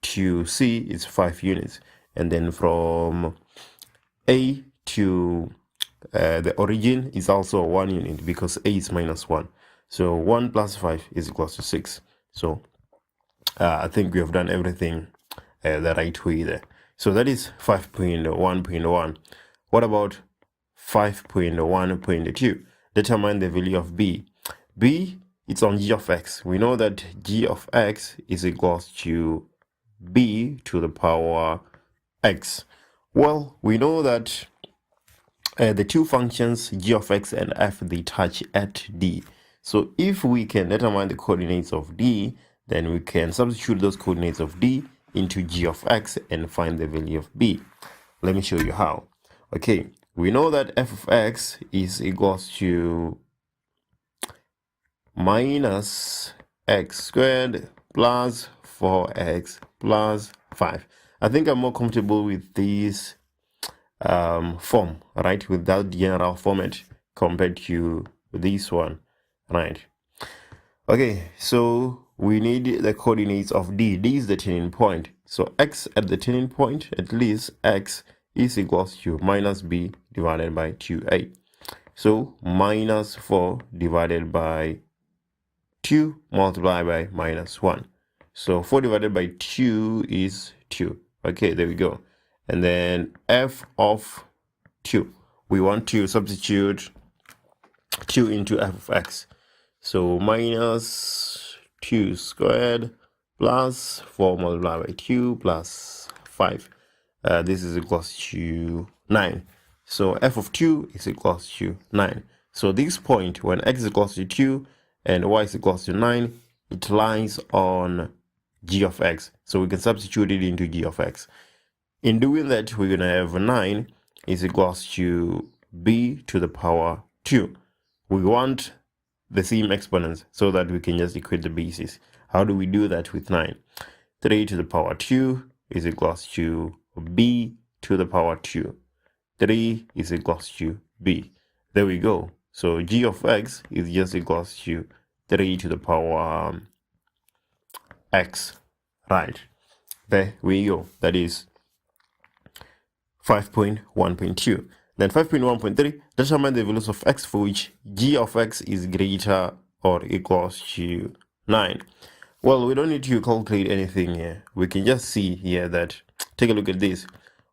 [SPEAKER 1] to C is 5 units, and then from A to the origin is also 1 unit because A is minus 1. So 1 plus 5 is equals to 6. So I think we have done everything the right way there. So that is 5.1.1. What about 5.1.2? Determine the value of B. B, it's on g of x. We know that g of x is equals to b to the power x. Well, we know that the two functions g of x and f, they touch at d. So if we can determine the coordinates of d, then we can substitute those coordinates of d into g of x and find the value of b. Let me show you how. Okay, we know that f of x is equals to minus x squared plus 4x plus 5. I think I'm more comfortable with this form, right, with that general format compared to this one, right? Okay, so we need the coordinates of d. D is the turning point. So x at the turning point, at least x is equals to minus b divided by 2a. So minus 4 divided by 2 multiplied by minus 1. So 4 divided by 2 is 2. Okay, there we go. And then f of 2. We want to substitute 2 into f of x. So minus 2 squared plus 4 multiplied by 2 plus 5. This is equals to 9. So f of 2 is equals to 9. So this point, when x is equals to 2 and y is equals to 9, it lies on g of x. So we can substitute it into g of x. In doing that, we're going to have 9 is equals to b to the power 2. We want the same exponents so that we can just equate the bases. How do we do that with 9? 3 to the power 2 is equals to b to the power 2. 3 is equals to b. There we go. So g of x is just equals to 3 to the power x. Right. There we go. That is 5.1.2. Then 5.1.3, determine the values of x for which g of x is greater or equals to 9. Well, we don't need to calculate anything here. We can just see here that, take a look at this.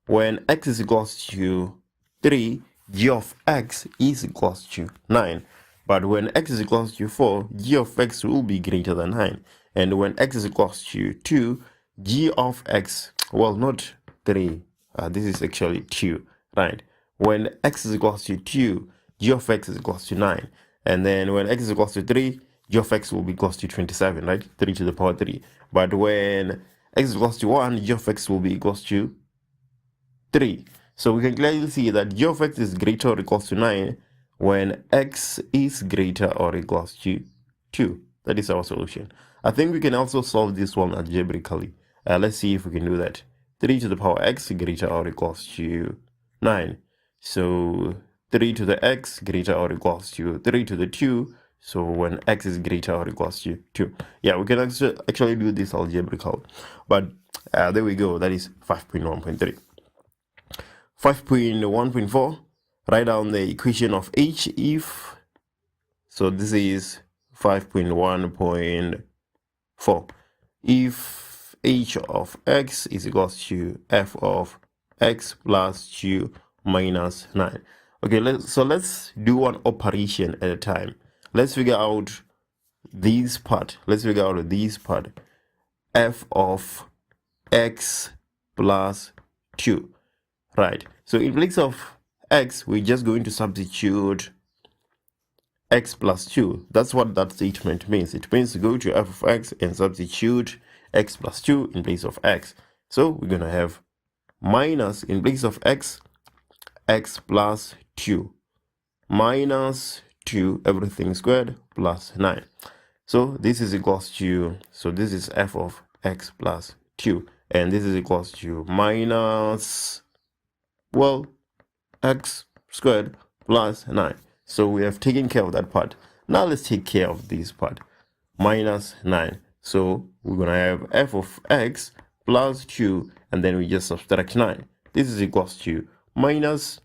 [SPEAKER 1] When x is equals to 3, g of x is equals to 9. But when x is equals to 4, g of x will be greater than 9. And when x is equals to 2, g of x, well, not 3, this is actually 2, right? When x is equals to 2, g of x is equals to 9. And then when x is equals to 3, g of x will be equals to 27, right? 3 to the power 3. But when x is equals to 1, g of x will be equals to 3. So we can clearly see that g of x is greater or equals to 9 when x is greater or equals to 2. That is our solution. I think we can also solve this one algebraically. Let's see if we can do that. 3 to the power x greater or equals to 9. So 3 to the x greater or equals to 3 to the 2. So when x is greater or equals to 2. Yeah, we can actually do this algebraical. But there we go. That is 5.1.3. 5.1.4. Write down the equation of h if. So this is 5.1.4. If h of x is equals to f of x plus 2 minus 9. Okay, let's do one operation at a time. Let's figure out this part. F of x plus 2. Right. So in place of x, we're just going to substitute x plus 2. That's what that statement means. It means to go to f of x and substitute x plus 2 in place of x. So we're going to have minus, in place of x, x plus 2 minus 2 everything squared plus 9. So this is equals to, so this is f of x plus 2, and this is equals to minus, well, x squared plus 9. So we have taken care of that part. Now let's take care of this part, minus 9. So we're going to have f of x plus 2, and then we just subtract 9. This is equals to minus,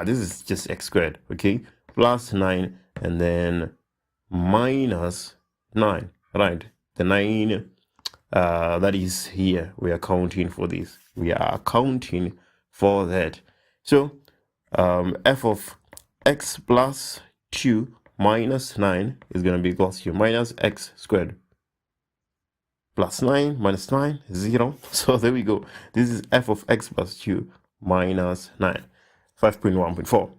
[SPEAKER 1] this is just x squared, okay, plus 9, and then minus 9, right? The 9 that is here, we are counting for this. We are accounting for that. So f of x plus 2 minus 9 is going to be equals to minus x squared plus 9 minus 9 is 0. So there we go. This is f of x plus 2 minus 9. 5.1.4.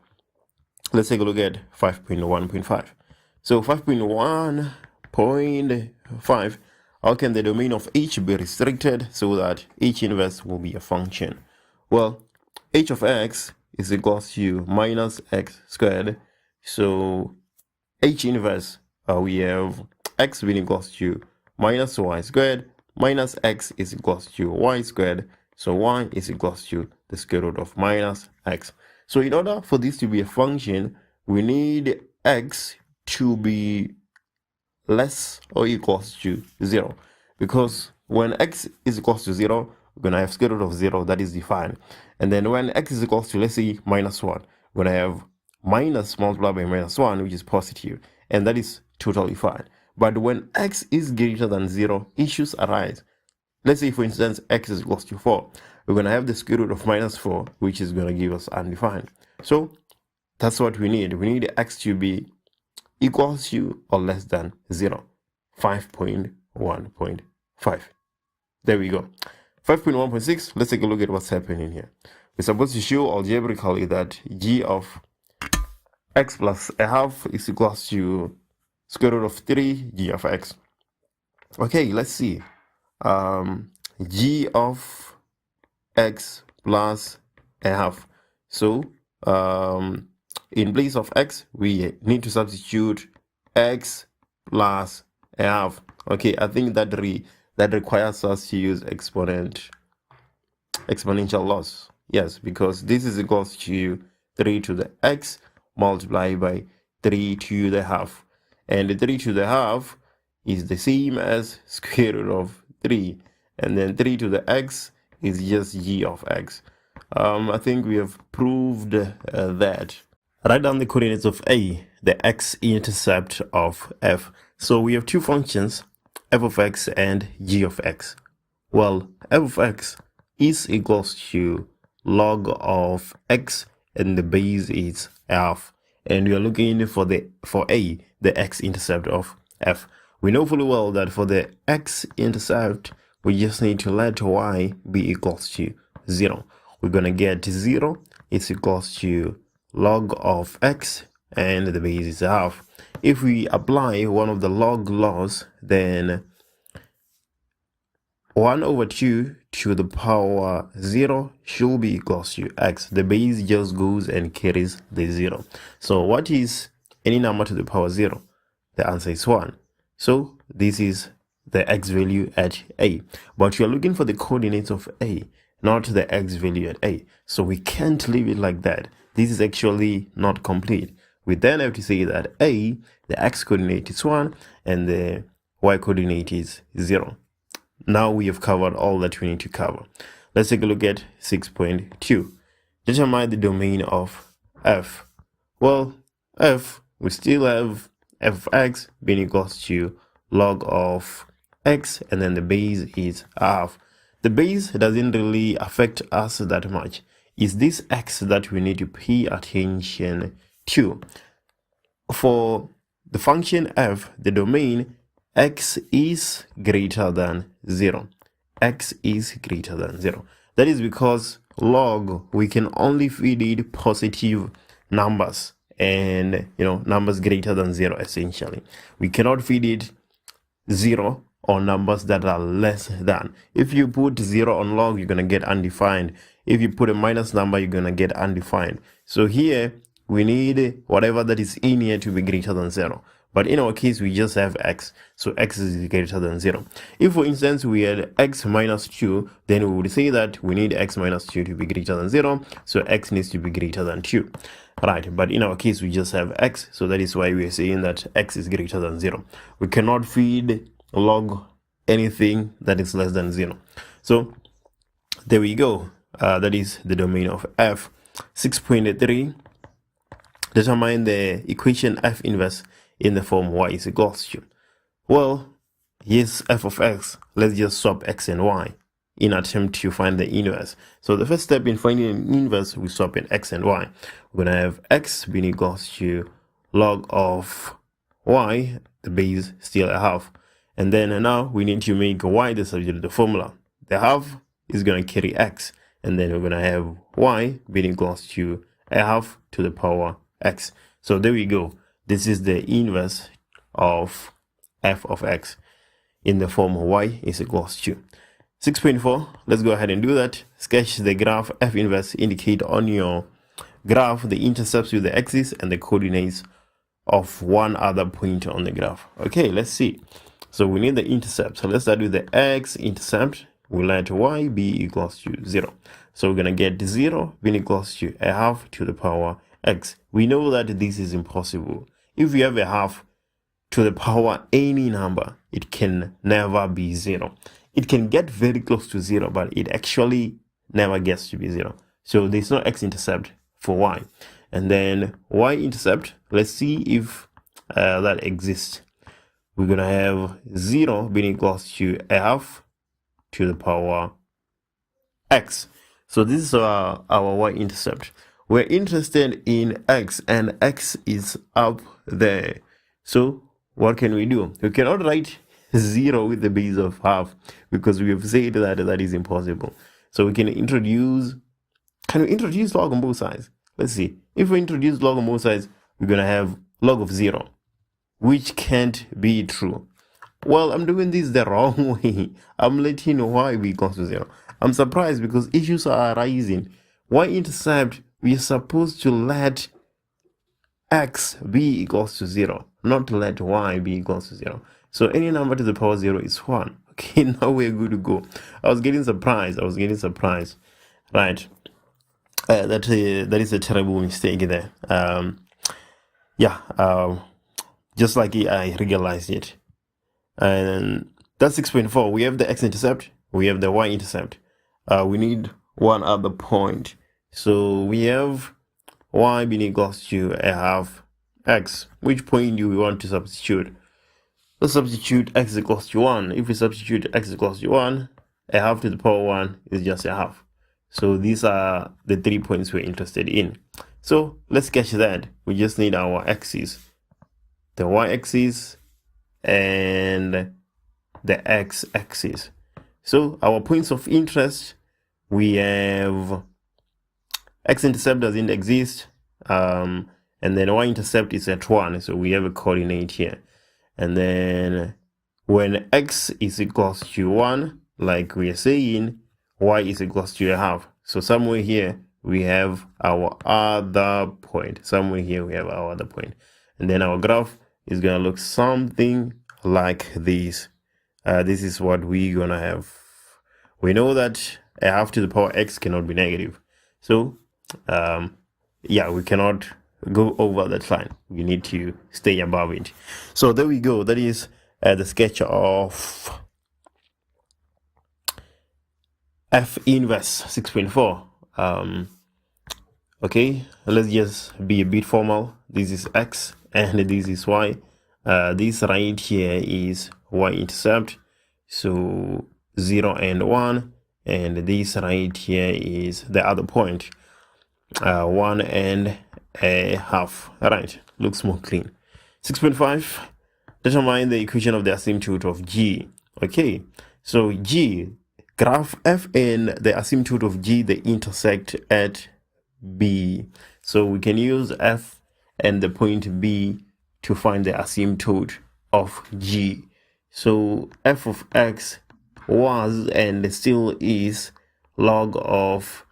[SPEAKER 1] Let's take a look at 5.1.5. So 5.1.5, how can the domain of h be restricted so that h inverse will be a function? Well, h of x is equals to minus x squared. So h inverse, we have x being equals to minus y squared, minus x is equals to y squared. So y is equals to the square root of minus x. So in order for this to be a function, we need x to be less or equals to 0. Because when x is equals to 0, we're going to have square root of 0 that is defined. And then when x is equals to, let's say, minus 1, we're going to have minus multiplied by minus 1, which is positive. And that is totally fine. But when x is greater than 0, issues arise. Let's say, for instance, x is equals to 4. We're going to have the square root of minus 4, which is going to give us undefined. So that's what we need. We need x to be equals to or less than 0. 5.1.5. There we go. 5.1.6, let's take a look at what's happening here. We're supposed to show algebraically that g of x plus a half is equals to square root of 3 g of x. Okay, let's see. G of x plus a half. So in place of x, we need to substitute x plus a half. Okay, I think that requires us to use exponential loss. Yes, because this is equals to 3 to the x multiplied by 3 to the half. And the 3 to the half is the same as square root of 3. And then 3 to the x is just g of x. I think we have proved that. Write down the coordinates of A, the x-intercept of f. So we have two functions, f of x and g of x. Well, f of x is equals to log of x and the base is half. And we are looking for A, the x-intercept of f. We know fully well that for the x-intercept, we just need to let y be equals to 0. We're going to get 0 is equals to log of x and the base is half. If we apply one of the log laws, then 1 over 2 to the power 0 should be equals to x. The base just goes and carries the 0. So what is any number to the power 0? The answer is 1. So this is the x value at A. But you're looking for the coordinates of A, not the x value at A. So we can't leave it like that. This is actually not complete. We then have to say that A, the x coordinate is 1 and the y coordinate is 0. Now we have covered all that we need to cover. Let's take a look at 6.2. Determine the domain of f. Well, f, we still have f of x being equals to log of x and then the base is half. The base doesn't really affect us that much. It's this x that we need to pay attention to. For the function f, the domain x is greater than 0. X is greater than 0. That is because log, we can only feed it positive numbers and numbers greater than 0 essentially. We cannot feed it 0 or numbers that are less than. If you put 0 on log, you're going to get undefined. If you put a minus number, you're going to get undefined. So here we need whatever that is in here to be greater than 0. But in our case, we just have x. So x is greater than 0. If, for instance, we had x minus 2, then we would say that we need x minus 2 to be greater than 0. So x needs to be greater than 2. Right, but in our case, we just have x. So that is why we are saying that x is greater than 0. We cannot feed log anything that is less than 0. So there we go. That is the domain of f. 6.3. Determine the equation f inverse in the form y is equals to. Well, here's f of x. Let's just swap x and y in attempt to find the inverse. So the first step in finding an inverse, we swap in x and y. We're going to have x being equals to log of y, the base still a half. And then now we need to make y the subject of the formula. The half is going to carry x. And then we're going to have y being equals to a half to the power x. So there we go. This is the inverse of f of x in the form y is equals to. 6.4, let's go ahead and do that. Sketch the graph f inverse. Indicate on your graph the intercepts with the axis and the coordinates of one other point on the graph. Okay, let's see. So we need the intercept. So let's start with the x-intercept. We let y be equals to 0. So we're going to get 0 being equals to a half to the power x. We know that this is impossible. If you have a half to the power any number, it can never be 0. It can get very close to 0, but it actually never gets to be 0. So there's no x-intercept for y. And then y-intercept, let's see if that exists. We're going to have 0 being equals to a half to the power x. So this is our y-intercept. We're interested in x, and x is up there. So what can we do? We cannot write 0 with the base of half because we have said that that is impossible. So we can introduce, can we introduce log on both sides? Let's see. If we introduce log on both sides, we're going to have log of 0, which can't be true. Well, I'm doing this the wrong way. I'm letting you know why b equals to 0. I'm surprised because issues are arising. Y-intercept, we are supposed to let x be equals to 0, not let y be equals to 0. So any number to the power 0 is 1. Okay, now we're good to go. I was getting surprised. Right. That is a terrible mistake there. Just like I realized it. And that's 6.4. We have the x-intercept, we have the y-intercept. We need one other point. So we have y being equals to a half x. Which point do we want to substitute? Let's substitute x equals to 1. If we substitute x equals to 1, a half to the power 1 is just a half. So these are the 3 points we're interested in. So let's sketch that. We just need our axes, the y-axis and the x-axis. So our points of interest, we have x-intercept doesn't exist, and then y-intercept is at 1, so we have a coordinate here. And then when x is equals to 1, like we are saying, y is equals to a half. So somewhere here we have our other point. And then our graph is going to look something like this. This is what we're going to have. We know that a half to the power x cannot be negative. So, we cannot go over that line. We need to stay above it. So there we go. That is the sketch of F inverse 6.4. Okay, let's just be a bit formal. This is x and this is y. This right here is y-intercept, so 0 and 1, and this right here is the other point, 1 and a half. Right, looks more clean. 6.5, determine the equation of the asymptote of g. Okay, so g, graph f and the asymptote of g, they intersect at b. So we can use f and the point b to find the asymptote of g. So f of x was and still is log of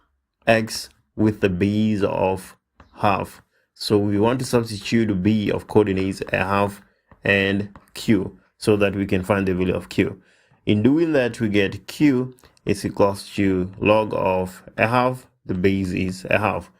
[SPEAKER 1] x with the base of half. So we want to substitute b of coordinates a half and q so that we can find the value of q. In doing that, we get q is equals to log of a half, the base is a half.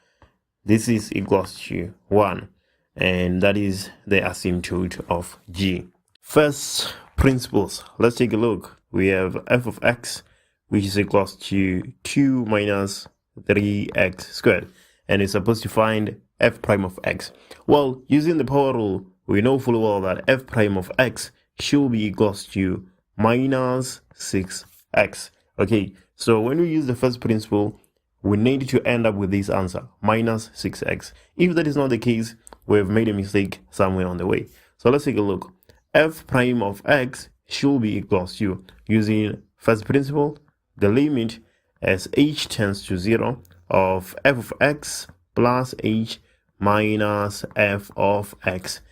[SPEAKER 1] This is equals to 1, and that is the asymptote of g. First principles, let's take a look. We have f of x, which is equals to 2 minus 3x squared, and it's supposed to find f prime of x. Well, using the power rule, we know full well that f prime of x should be equals to minus 6x. Okay, so when we use the first principle, we need to end up with this answer, minus 6x. If that is not the case, we have made a mistake somewhere on the way. So let's take a look. F prime of x should be equals to, using first principle, the limit as h tends to 0 of f of x plus h minus f of x,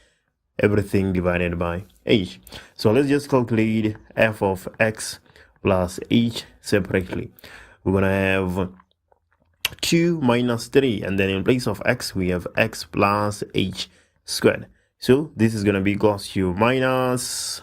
[SPEAKER 1] everything divided by h. So let's just calculate f of x plus h separately. We're going to have 2 minus 3, and then in place of x we have x plus h squared. So this is going to be equals to minus,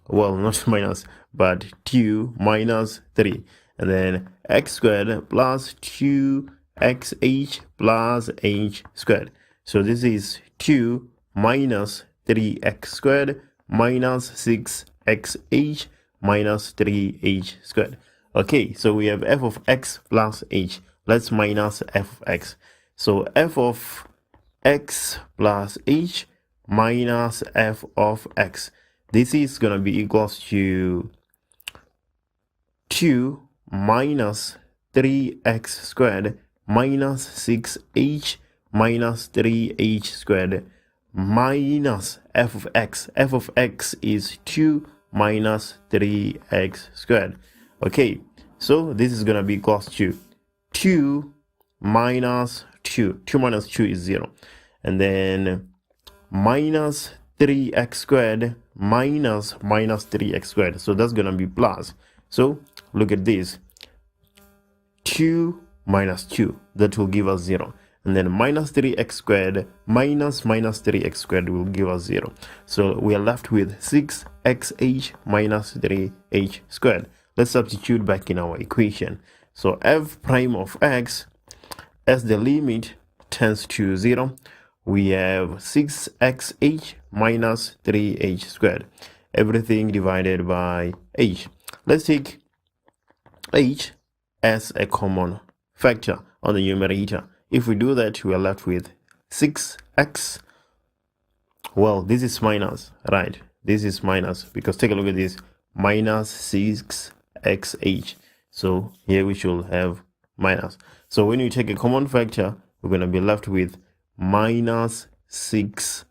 [SPEAKER 1] well, not minus, but 2 minus 3, and then x squared plus 2xh plus h squared. So this is 2 minus 3x squared minus 6xh minus 3h squared. Okay, so we have f of x plus h. Let's minus f of x. So f of x plus h minus f of x. This is going to be equals to 2 minus 3x squared minus 6h minus 3h squared minus f of x. F of x is 2 minus 3x squared. Okay, so this is going to be equals to 2 minus 2. 2 minus 2 is 0. And then minus 3x squared minus 3x squared. So that's going to be plus. So look at this. 2 minus 2. That will give us 0. And then minus 3x squared minus 3x squared will give us 0. So we are left with 6xh minus 3h squared. Let's substitute back in our equation. So f prime of x, as the limit tends to 0, we have 6xh minus 3h squared. Everything divided by h. Let's take h as a common factor on the numerator. If we do that, we are left with 6x. Well, this is minus, right? This is minus, because take a look at this. Minus 6xh. So here we should have minus. So when you take a common factor, we're going to be left with minus 6x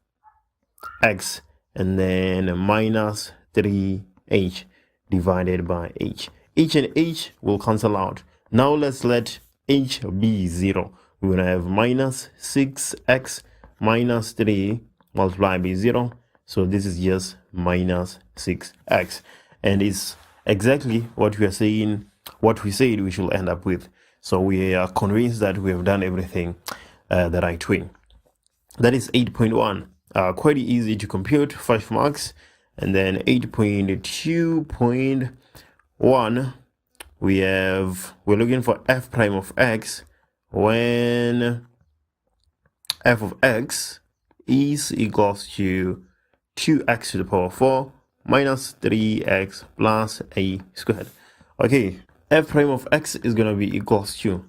[SPEAKER 1] and then minus 3h divided by h. H and h will cancel out. Now let's let h be 0. We're going to have minus 6x minus 3 multiplied by 0. So this is just minus 6x. And it's exactly what we are saying, what we said we should end up with. So we are convinced that we have done everything the right way. That is 8.1. Quite easy to compute, 5 marks. And then 8.2.1, we're looking for f prime of x when f of x is equals to 2x to the power 4 minus 3x plus a squared. Okay, f prime of x is going to be equals to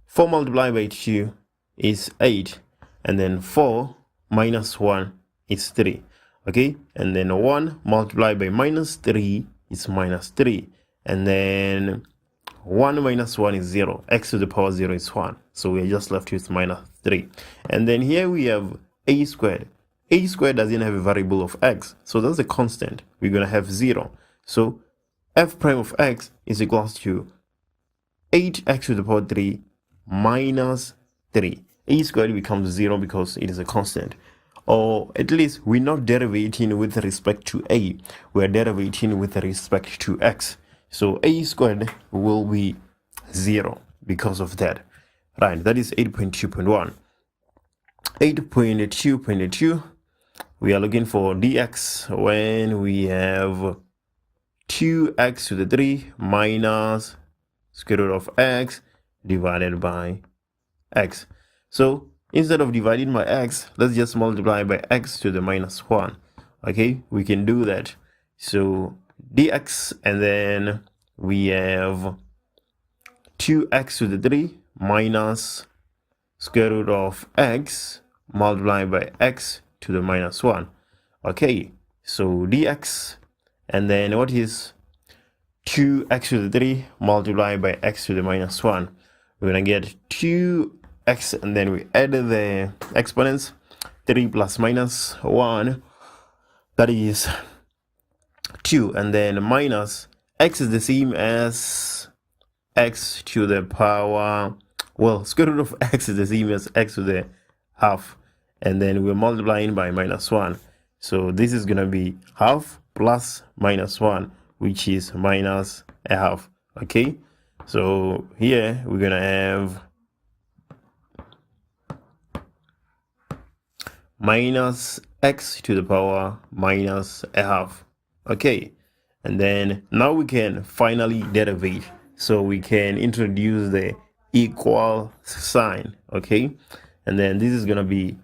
[SPEAKER 1] 4 multiplied by 2 is 8, and then 4 minus 1 is 3. Okay, and then 1 multiplied by minus 3 is minus 3, and then 1 minus 1 is 0. X to the power 0 is 1. So we are just left with minus 3. And then here we have a squared. A squared doesn't have a variable of x. So that's a constant. We're going to have 0. So f prime of x is equals to 8x to the power 3 minus 3. A squared becomes 0 because it is a constant. Or at least we're not derivating with respect to a. We're derivating with respect to x. So a squared will be 0 because of that. Right, that is 8.2.1. 8.2.2, we are looking for dx when we have 2x to the 3 minus square root of x divided by x. So instead of dividing by x, let's just multiply by x to the minus 1. Okay, we can do that. So dx, and then we have 2x to the 3 minus square root of x multiplied by x to the minus 1. Okay, so dx, and then what is 2x to the 3 multiplied by x to the minus 1? We're going to get 2x, and then we add the exponents. 3 plus minus 1, that is 2, and then minus x is the same as x to the power, well, square root of x is the same as x to the half, and then we're multiplying by minus 1. So this is going to be half plus minus 1, which is minus a half. Okay, so here we're going to have minus x to the power minus a half. Okay, and then now we can finally derivate. So we can introduce the equal sign. Okay, and then this is going to be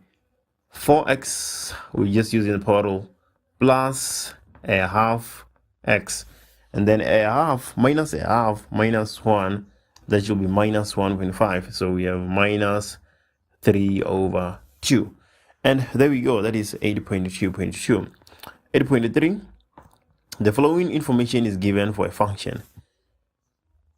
[SPEAKER 1] 4x, we're just using the power rule, plus a half x, and then a half minus 1, that should be minus 1.5. So we have minus 3 over 2. And there we go. That is 8.2.2. 8.3. The following information is given for a function.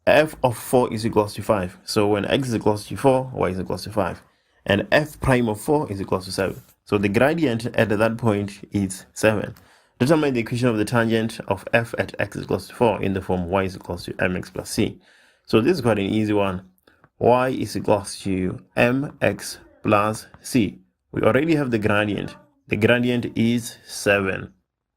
[SPEAKER 1] F of 4 is equals to 5. So when x is equals to 4, y is equals to 5. And f prime of 4 is equals to 7. So the gradient at that point is 7. Determine the equation of the tangent of f at x is equals to 4 in the form y is equals to mx plus c. So this is quite an easy one. Y is equals to mx plus c. We already have the gradient. The gradient is 7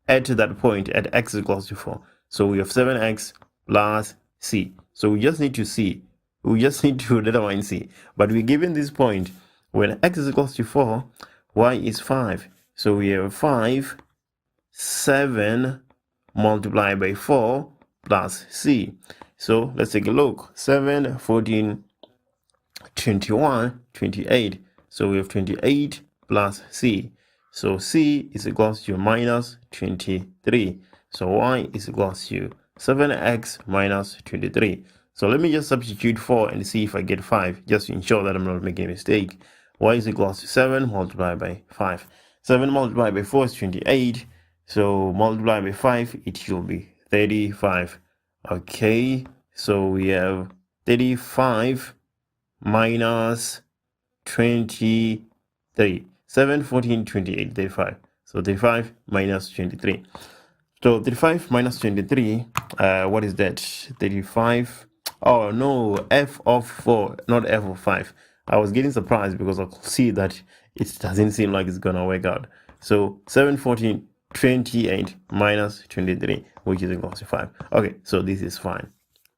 [SPEAKER 1] at that point at x is equals to 4. So we have 7x plus c. So we just need to see. We just need to determine c. But we're given this point when x is equals to 4, y is 5. So we have 5, 7 multiplied by 4 plus c. So let's take a look. 7, 14, 21, 28. So we have 28 plus c. So c is equals to minus 23. So y is equals to 7x minus 23. So let me just substitute 4 and see if I get 5, just to ensure that I'm not making a mistake. Y is equals to 7 multiplied by 5. 7 multiplied by 4 is 28. So multiplied by 5, it will be 35. Okay, so we have 35 minus 23. 7, 14, 28, 35. So 35 minus 23. So 35 minus 23, what is that? 35. Oh no, f of 4, not f of 5. I was getting surprised because I could see that it doesn't seem like it's gonna work out. So 7, 14, 28 minus 23, which is equal to 5. Okay, so this is fine.